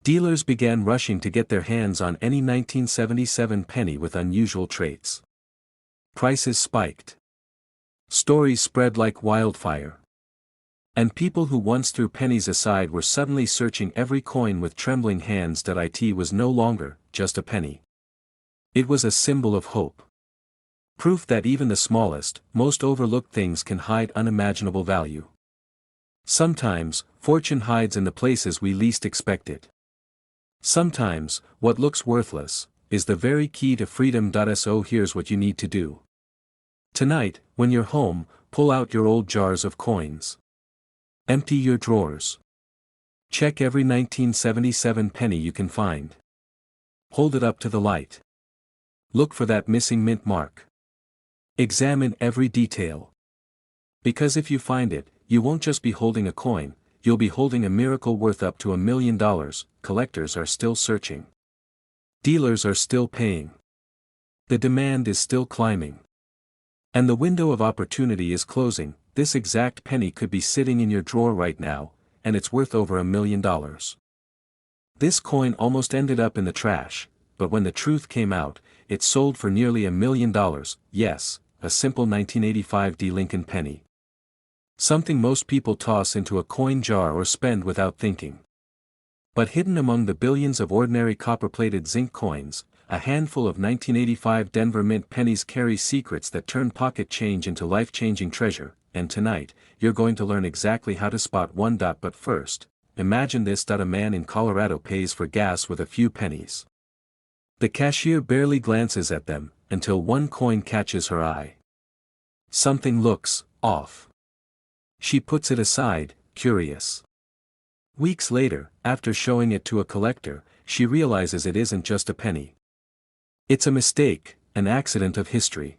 Speaker 1: Dealers began rushing to get their hands on any 1977 penny with unusual traits. Prices spiked. Stories spread like wildfire. And people who once threw pennies aside were suddenly searching every coin with trembling hands. It was no longer just a penny. It was a symbol of hope. Proof that even the smallest, most overlooked things can hide unimaginable value. Sometimes, fortune hides in the places we least expect it. Sometimes, what looks worthless is the very key to freedom. So here's what you need to do. Tonight, when you're home, pull out your old jars of coins. Empty your drawers. Check every 1977 penny you can find. Hold it up to the light. Look for that missing mint mark. Examine every detail. Because if you find it, you won't just be holding a coin, you'll be holding a miracle worth up to $1 million. Collectors are still searching. Dealers are still paying. The demand is still climbing. And the window of opportunity is closing. This exact penny could be sitting in your drawer right now, and it's worth over $1 million. This coin almost ended up in the trash, but when the truth came out, it sold for nearly $1 million, yes, a simple 1985 D Lincoln penny. Something most people toss into a coin jar or spend without thinking. But hidden among the billions of ordinary copper-plated zinc coins, a handful of 1985 Denver Mint pennies carry secrets that turn pocket change into life-changing treasure, and tonight, you're going to learn exactly how to spot one. But first, imagine this: a man in Colorado pays for gas with a few pennies. The cashier barely glances at them, until one coin catches her eye. Something looks off. She puts it aside, curious. Weeks later, after showing it to a collector, she realizes it isn't just a penny. It's a mistake, an accident of history.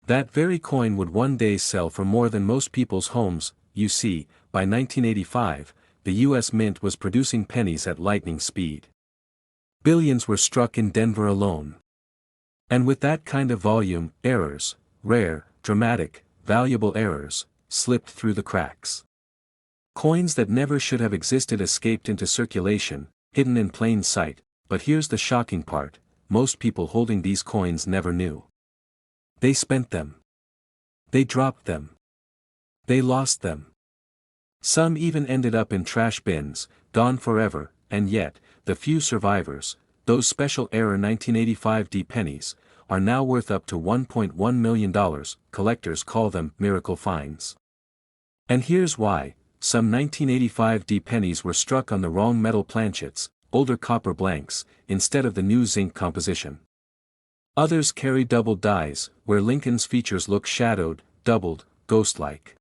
Speaker 1: That very coin would one day sell for more than most people's homes. You see, by 1985, the U.S. Mint was producing pennies at lightning speed. Billions were struck in Denver alone. And with that kind of volume, errors, rare, dramatic, valuable errors, slipped through the cracks. Coins that never should have existed escaped into circulation, hidden in plain sight. But here's the shocking part: most people holding these coins never knew. They spent them. They dropped them. They lost them. Some even ended up in trash bins, gone forever, and yet, the few survivors, those special era 1985 D pennies, are now worth up to $1.1 million. Collectors call them miracle finds. And here's why: some 1985 D pennies were struck on the wrong metal planchets, older copper blanks, instead of the new zinc composition. Others carry doubled dies, where Lincoln's features look shadowed, doubled, ghost-like.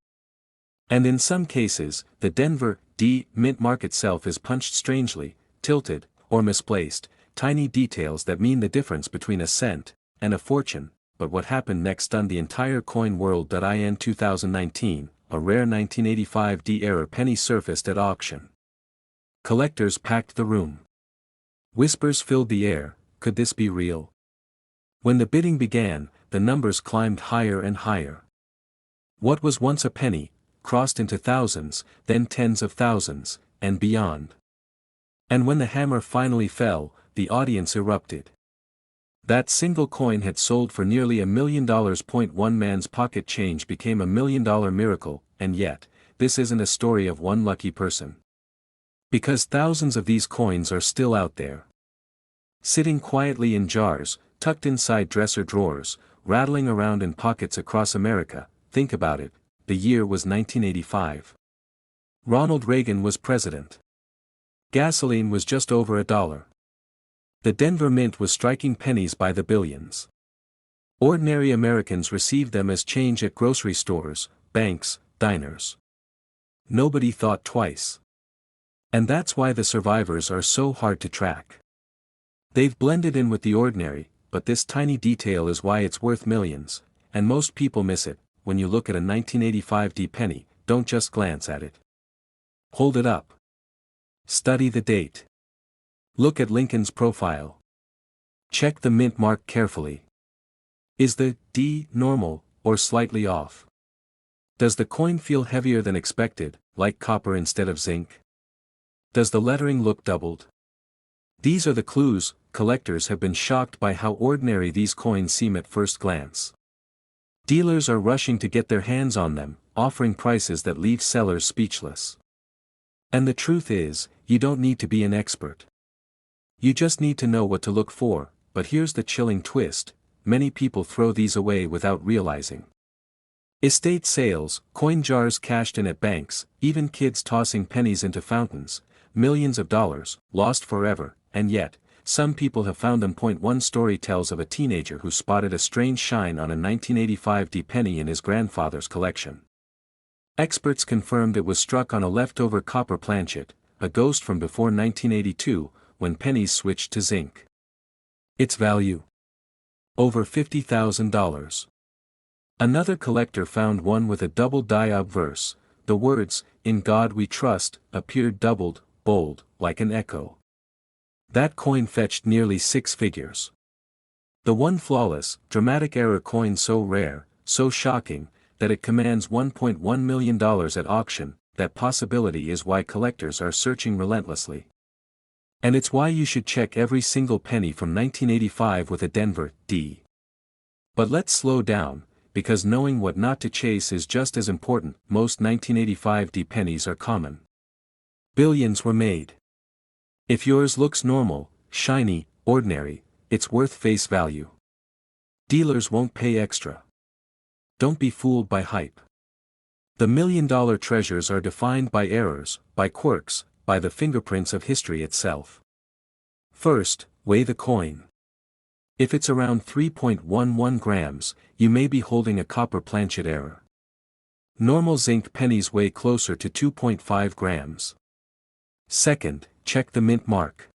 Speaker 1: And in some cases, the Denver D Mint mark itself is punched strangely, tilted, or misplaced, tiny details that mean the difference between a cent and a fortune. But what happened next stunned the entire coin world. In 2019, a rare 1985 D-era penny surfaced at auction. Collectors packed the room. Whispers filled the air: could this be real? When the bidding began, the numbers climbed higher and higher. What was once a penny crossed into thousands, then tens of thousands, and beyond. And when the hammer finally fell, the audience erupted. That single coin had sold for nearly $1 million. One man's pocket change became $1 million miracle, and yet, this isn't a story of one lucky person. Because thousands of these coins are still out there. Sitting quietly in jars, tucked inside dresser drawers, rattling around in pockets across America. Think about it, the year was 1985. Ronald Reagan was president. Gasoline was just over $1. The Denver Mint was striking pennies by the billions. Ordinary Americans received them as change at grocery stores, banks, diners. Nobody thought twice. And that's why the survivors are so hard to track. They've blended in with the ordinary, but this tiny detail is why it's worth millions, and most people miss it. When you look at a 1985 D penny, don't just glance at it. Hold it up. Study the date. Look at Lincoln's profile. Check the mint mark carefully. Is the D normal, or slightly off? Does the coin feel heavier than expected, like copper instead of zinc? Does the lettering look doubled? These are the clues. Collectors have been shocked by how ordinary these coins seem at first glance. Dealers are rushing to get their hands on them, offering prices that leave sellers speechless. And the truth is, you don't need to be an expert. You just need to know what to look for. But here's the chilling twist: many people throw these away without realizing. Estate sales, coin jars cashed in at banks, even kids tossing pennies into fountains, millions of dollars, lost forever, and yet, some people have found them. One story tells of a teenager who spotted a strange shine on a 1985 D penny in his grandfather's collection. Experts confirmed it was struck on a leftover copper planchet, a ghost from before 1982, when pennies switched to zinc. Its value? Over $50,000. Another collector found one with a double die obverse. The words, "In God We Trust," appeared doubled, bold, like an echo. That coin fetched nearly 6 figures. The one flawless, dramatic error coin so rare, so shocking, that it commands $1.1 million at auction. That possibility is why collectors are searching relentlessly. And it's why you should check every single penny from 1985 with a Denver D. But let's slow down, because knowing what not to chase is just as important. Most 1985 D pennies are common. Billions were made. If yours looks normal, shiny, ordinary, it's worth face value. Dealers won't pay extra. Don't be fooled by hype. The million-dollar treasures are defined by errors, by quirks, by the fingerprints of history itself. First, weigh the coin. If it's around 3.11 grams, you may be holding a copper planchet error. Normal zinc pennies weigh closer to 2.5 grams. Second, check the mint mark.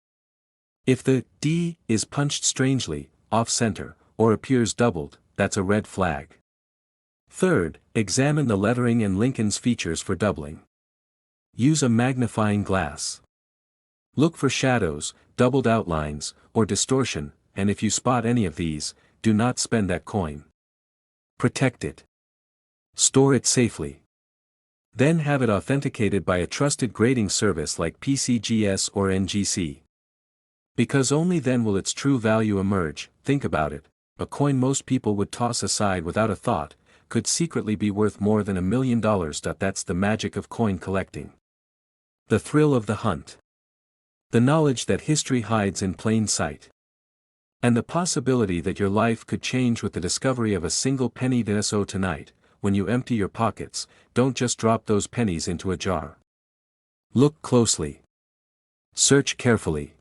Speaker 1: If the D is punched strangely, off-center, or appears doubled, that's a red flag. Third, examine the lettering and Lincoln's features for doubling. Use a magnifying glass. Look for shadows, doubled outlines, or distortion, and if you spot any of these, do not spend that coin. Protect it. Store it safely. Then have it authenticated by a trusted grading service like PCGS or NGC. Because only then will its true value emerge. Think about it, a coin most people would toss aside without a thought, could secretly be worth more than $1 million. That's the magic of coin collecting. The thrill of the hunt. The knowledge that history hides in plain sight. And the possibility that your life could change with the discovery of a single penny. So tonight, when you empty your pockets, don't just drop those pennies into a jar. Look closely. Search carefully.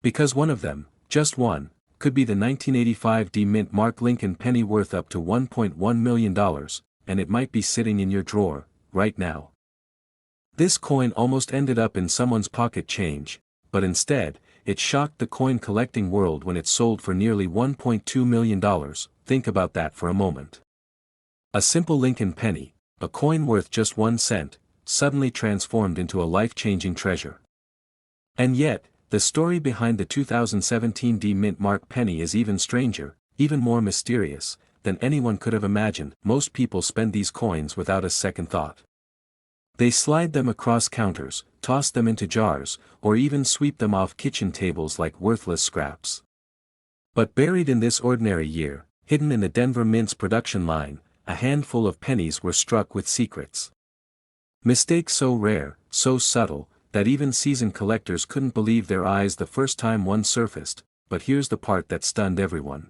Speaker 1: Because one of them, just one, could be the 1985 D mint mark Lincoln penny worth up to $1.1 million, and it might be sitting in your drawer, right now. This coin almost ended up in someone's pocket change, but instead, it shocked the coin collecting world when it sold for nearly $1.2 million. Think about that for a moment. A simple Lincoln penny, a coin worth just 1 cent, suddenly transformed into a life-changing treasure. And yet, the story behind the 2017 D mint mark penny is even stranger, even more mysterious, than anyone could have imagined. Most people spend these coins without a second thought. They slide them across counters, toss them into jars, or even sweep them off kitchen tables like worthless scraps. But buried in this ordinary year, hidden in the Denver Mint's production line, a handful of pennies were struck with secrets. Mistakes so rare, so subtle, that even seasoned collectors couldn't believe their eyes the first time one surfaced. But here's the part that stunned everyone.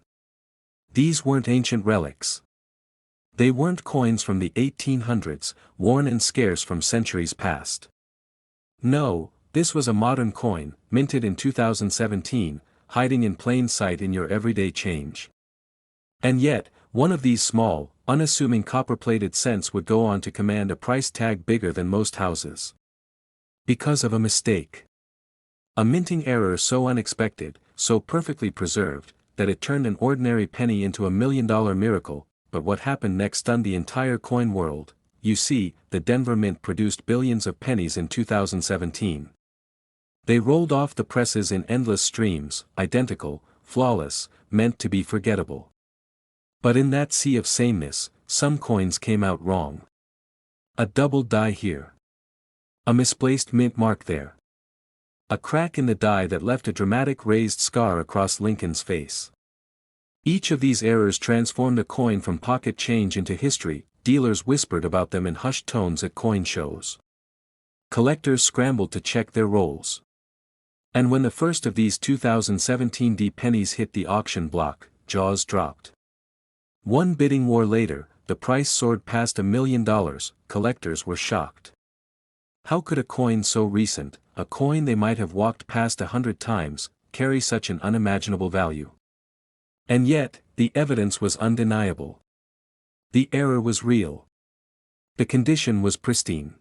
Speaker 1: These weren't ancient relics. They weren't coins from the 1800s, worn and scarce from centuries past. No, this was a modern coin, minted in 2017, hiding in plain sight in your everyday change. And yet, one of these small, unassuming copper-plated cents would go on to command a price tag bigger than most houses. Because of a mistake. A minting error so unexpected, so perfectly preserved, that it turned an ordinary penny into a $1 million miracle. But what happened next stunned the entire coin world. You see, the Denver Mint produced billions of pennies in 2017. They rolled off the presses in endless streams, identical, flawless, meant to be forgettable. But in that sea of sameness, some coins came out wrong. A doubled die here. A misplaced mint mark there. A crack in the die that left a dramatic raised scar across Lincoln's face. Each of these errors transformed a coin from pocket change into history. Dealers whispered about them in hushed tones at coin shows. Collectors scrambled to check their rolls. And when the first of these 2017 D pennies hit the auction block, jaws dropped. One bidding war later, the price soared past $1 million. Collectors were shocked. How could a coin so recent, a coin they might have walked past 100 times, carry such an unimaginable value? And yet, the evidence was undeniable. The error was real. The condition was pristine.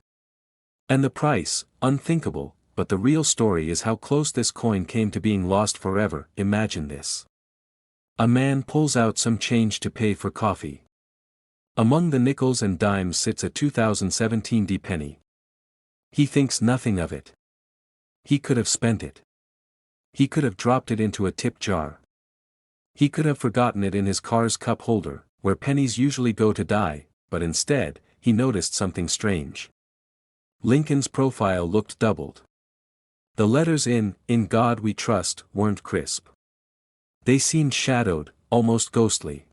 Speaker 1: And the price, unthinkable. But the real story is how close this coin came to being lost forever. Imagine this. A man pulls out some change to pay for coffee. Among the nickels and dimes sits a 2017 D penny. He thinks nothing of it. He could have spent it. He could have dropped it into a tip jar. He could have forgotten it in his car's cup holder, where pennies usually go to die, but instead, he noticed something strange. Lincoln's profile looked doubled. The letters in God We Trust, weren't crisp. They seemed shadowed, almost ghostly.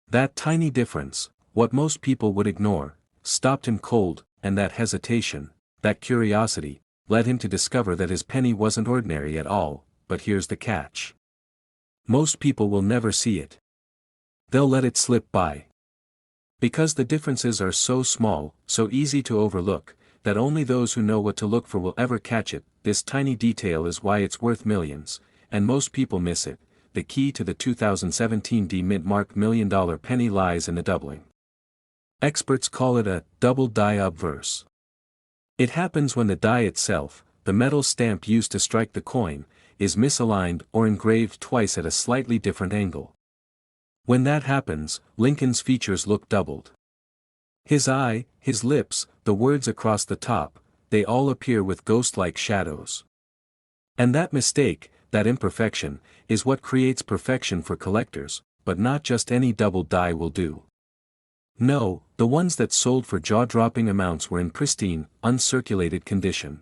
Speaker 1: That tiny difference, what most people would ignore, stopped him cold, and that hesitation, that curiosity, led him to discover that his penny wasn't ordinary at all. But here's the catch. Most people will never see it. They'll let it slip by. Because the differences are so small, so easy to overlook, that only those who know what to look for will ever catch it. This tiny detail is why it's worth millions, and most people miss it. The key to the 2017 Mint Mark $1 million penny lies in the doubling. Experts call it a double die obverse. It happens when the die itself, the metal stamp used to strike the coin, is misaligned or engraved twice at a slightly different angle. When that happens, Lincoln's features look doubled. His eye, his lips, the words across the top, they all appear with ghost-like shadows. And that mistake, that imperfection, is what creates perfection for collectors, but not just any double die will do. No, the ones that sold for jaw-dropping amounts were in pristine, uncirculated condition.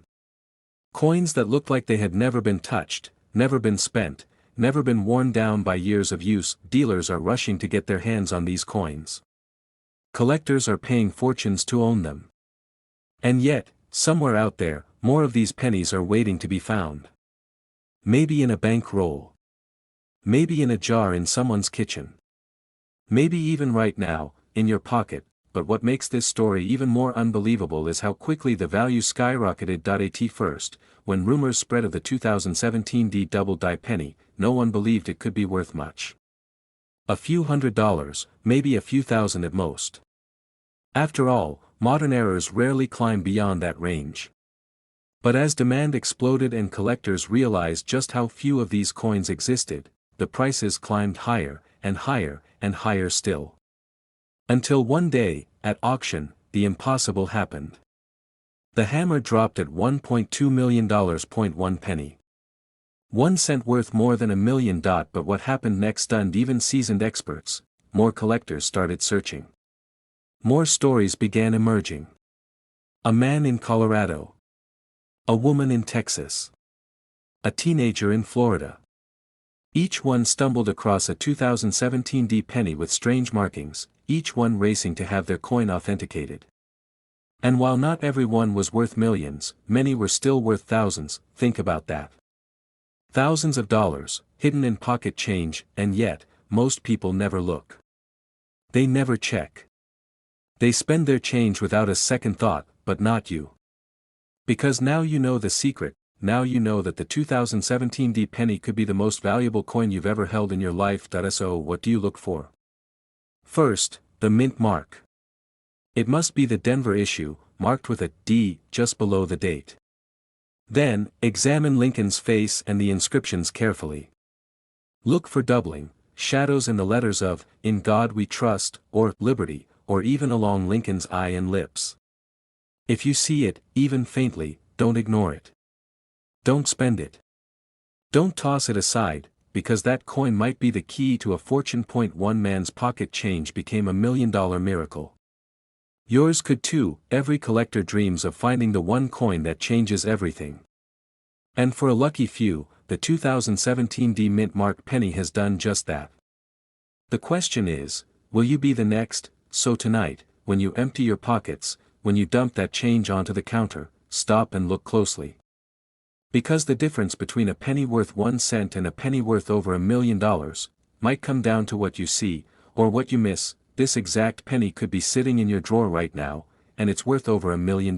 Speaker 1: Coins that looked like they had never been touched, never been spent, never been worn down by years of use. Dealers are rushing to get their hands on these coins. Collectors are paying fortunes to own them. And yet, somewhere out there, more of these pennies are waiting to be found. Maybe in a bank roll. Maybe in a jar in someone's kitchen. Maybe even right now, in your pocket. But what makes this story even more unbelievable is how quickly the value skyrocketed. At first, when rumors spread of the 2017 double die penny, no one believed it could be worth much. A few $100s, maybe a few thousand at most. After all, modern errors rarely climb beyond that range. But as demand exploded and collectors realized just how few of these coins existed, the prices climbed higher, and higher, and higher still. Until one day, at auction, the impossible happened. The hammer dropped at $1.2 million. 1 penny. 1 cent worth more than $1 million. But what happened next stunned even seasoned experts. More collectors started searching. More stories began emerging. A man in Colorado. A woman in Texas. A teenager in Florida. Each one stumbled across a 2017 penny with strange markings, each one racing to have their coin authenticated. And while not every one was worth millions, many were still worth thousands. Think about that. Thousands of dollars, hidden in pocket change, and yet, most people never look. They never check. They spend their change without a second thought, but not you. Because now you know the secret. Now you know that the 2017 penny could be the most valuable coin you've ever held in your life. So what do you look for? First, the mint mark. It must be the Denver issue, marked with a D just below the date. Then, examine Lincoln's face and the inscriptions carefully. Look for doubling, shadows in the letters of "In God We Trust" or "Liberty," or even along Lincoln's eye and lips. If you see it, even faintly, don't ignore it. Don't spend it. Don't toss it aside, because that coin might be the key to a fortune. One man's pocket change became $1 million miracle. Yours could too. Every collector dreams of finding the one coin that changes everything. And for a lucky few, the 2017 Mint Mark penny has done just that. The question is, will you be the next? So tonight, when you empty your pockets, when you dump that change onto the counter, stop and look closely. Because the difference between a penny worth 1 cent and a penny worth over $1 million might come down to what you see, or what you miss. This exact penny could be sitting in your drawer right now, and it's worth over $1 million.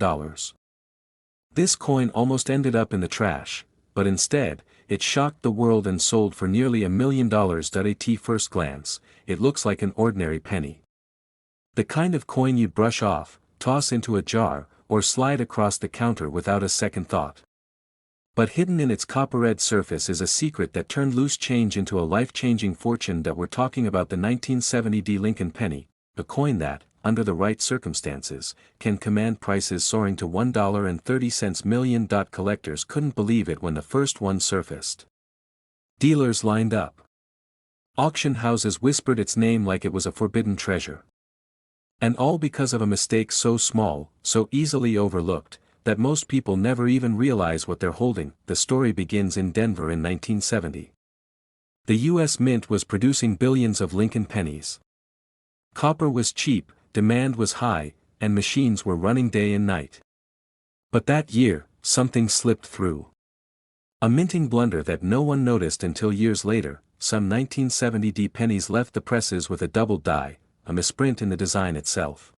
Speaker 1: This coin almost ended up in the trash, but instead, it shocked the world and sold for nearly $1 million. At first glance, it looks like an ordinary penny. The kind of coin you'd brush off, toss into a jar, or slide across the counter without a second thought. But hidden in its copper-red surface is a secret that turned loose change into a life-changing fortune. That we're talking about the 1970 Lincoln penny, a coin that, under the right circumstances, can command prices soaring to $1.30 million. Collectors couldn't believe it when the first one surfaced. Dealers lined up. Auction houses whispered its name like it was a forbidden treasure. And all because of a mistake so small, so easily overlooked. that most people never even realize what they're holding. The story begins in Denver in 1970. The U.S. Mint was producing billions of Lincoln pennies. Copper was cheap, demand was high, and machines were running day and night. But that year, something slipped through. A minting blunder that no one noticed until years later. Some 1970 pennies left the presses with a double die, a misprint in the design itself.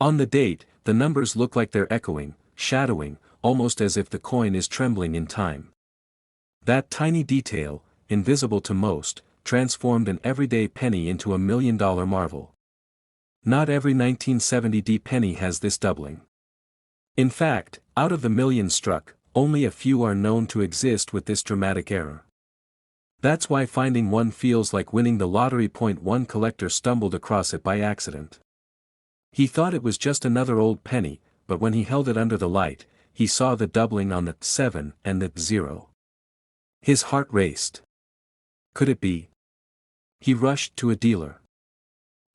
Speaker 1: On the date, the numbers look like they're echoing, shadowing, almost as if the coin is trembling in time. That tiny detail, invisible to most, transformed an everyday penny into a million-dollar marvel. Not every 1970 penny has this doubling. In fact, out of the millions struck, only a few are known to exist with this dramatic error. That's why finding one feels like winning the lottery. One collector stumbled across it by accident. He thought it was just another old penny, but when he held it under the light, he saw the doubling on the 7 and the 0. His heart raced. Could it be? He rushed to a dealer.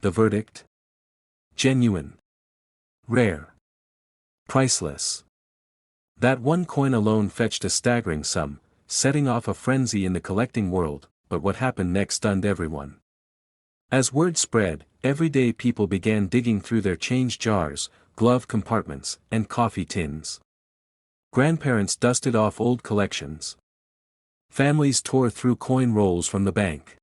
Speaker 1: The verdict? Genuine. Rare. Priceless. That one coin alone fetched a staggering sum, setting off a frenzy in the collecting world, but what happened next stunned everyone. As word spread, everyday people began digging through their change jars, glove compartments, and coffee tins. Grandparents dusted off old collections. Families tore through coin rolls from the bank.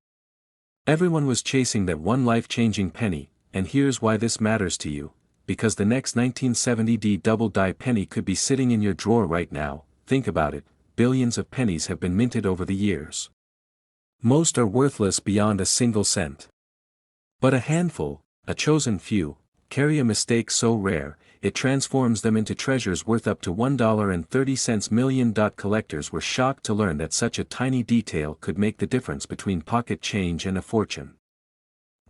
Speaker 1: Everyone was chasing that one life-changing penny, and here's why this matters to you, because the next 1970 double-die penny could be sitting in your drawer right now. Think about it. Billions of pennies have been minted over the years. Most are worthless beyond a single cent. But a handful, a chosen few, carry a mistake so rare, it transforms them into treasures worth up to $1.30 million. Collectors were shocked to learn that such a tiny detail could make the difference between pocket change and a fortune.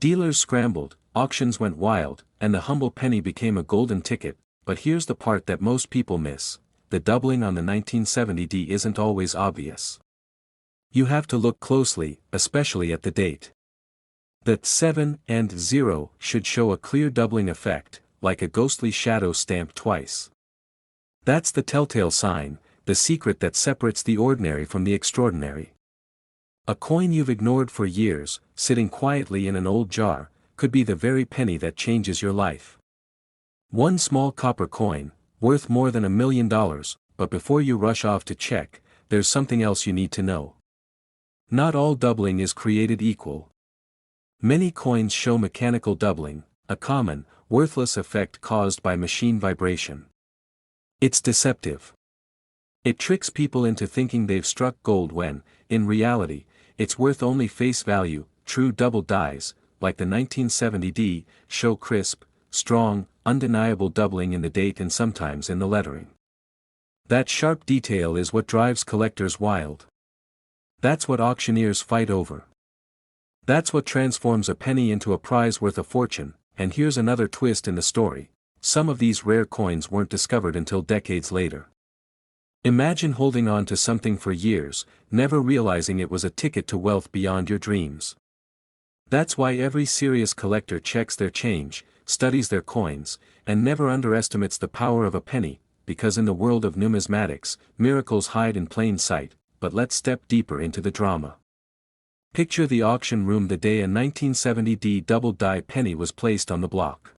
Speaker 1: Dealers scrambled, auctions went wild, and the humble penny became a golden ticket. But here's the part that most people miss. The doubling on the 1970 isn't always obvious. You have to look closely, especially at the date. The 7 and 0 should show a clear doubling effect, like a ghostly shadow stamped twice. That's the telltale sign, the secret that separates the ordinary from the extraordinary. A coin you've ignored for years, sitting quietly in an old jar, could be the very penny that changes your life. One small copper coin, worth more than $1 million, but before you rush off to check, there's something else you need to know. Not all doubling is created equal. Many coins show mechanical doubling, a common, worthless effect caused by machine vibration. It's deceptive. It tricks people into thinking they've struck gold when, in reality, it's worth only face value. True double dies, like the 1970 show crisp, strong, undeniable doubling in the date and sometimes in the lettering. That sharp detail is what drives collectors wild. That's what auctioneers fight over. That's what transforms a penny into a prize worth a fortune. And here's another twist in the story. Some of these rare coins weren't discovered until decades later. Imagine holding on to something for years, never realizing it was a ticket to wealth beyond your dreams. That's why every serious collector checks their change, studies their coins, and never underestimates the power of a penny, because in the world of numismatics, miracles hide in plain sight. But let's step deeper into the drama. Picture the auction room the day a 1970 double-die penny was placed on the block.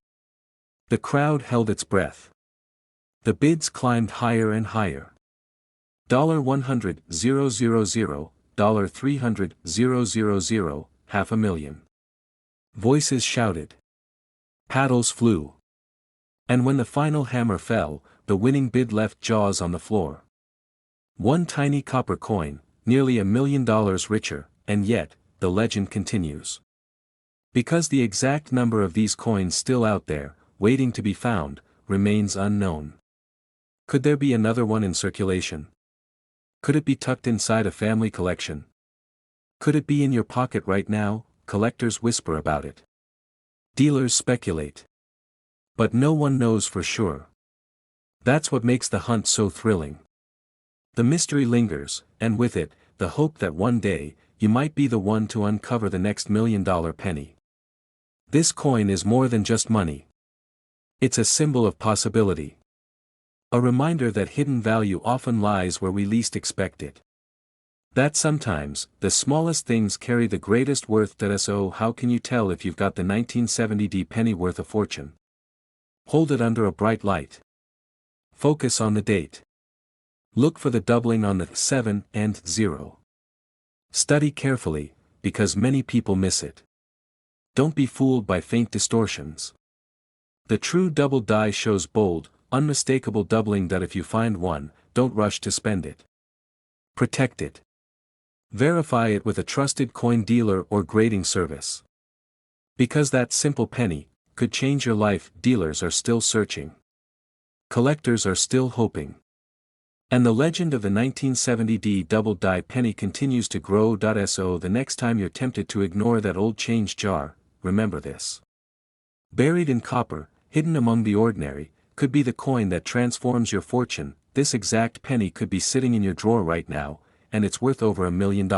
Speaker 1: The crowd held its breath. The bids climbed higher and higher. $100,000, $300,000, $500,000. Voices shouted. Paddles flew. And when the final hammer fell, the winning bid left jaws on the floor. One tiny copper coin, nearly $1 million richer, and yet, the legend continues. Because the exact number of these coins still out there, waiting to be found, remains unknown. Could there be another one in circulation? Could it be tucked inside a family collection? Could it be in your pocket right now? Collectors whisper about it. Dealers speculate. But no one knows for sure. That's what makes the hunt so thrilling. The mystery lingers, and with it, the hope that one day, you might be the one to uncover the next $1 million penny. This coin is more than just money. It's a symbol of possibility. A reminder that hidden value often lies where we least expect it. That sometimes, the smallest things carry the greatest worth. So how can you tell if you've got the 1970 penny worth a fortune? Hold it under a bright light. Focus on the date. Look for the doubling on the 7 and 0. Study carefully, because many people miss it. Don't be fooled by faint distortions. The true double die shows bold, unmistakable doubling. That if you find one, don't rush to spend it. Protect it. Verify it with a trusted coin dealer or grading service. Because that simple penny could change your life. Dealers are still searching. Collectors are still hoping. And the legend of the 1970 double die penny continues to grow. So the next time you're tempted to ignore that old change jar, remember this. Buried in copper, hidden among the ordinary, could be the coin that transforms your fortune. This exact penny could be sitting in your drawer right now, and it's worth over $1 million.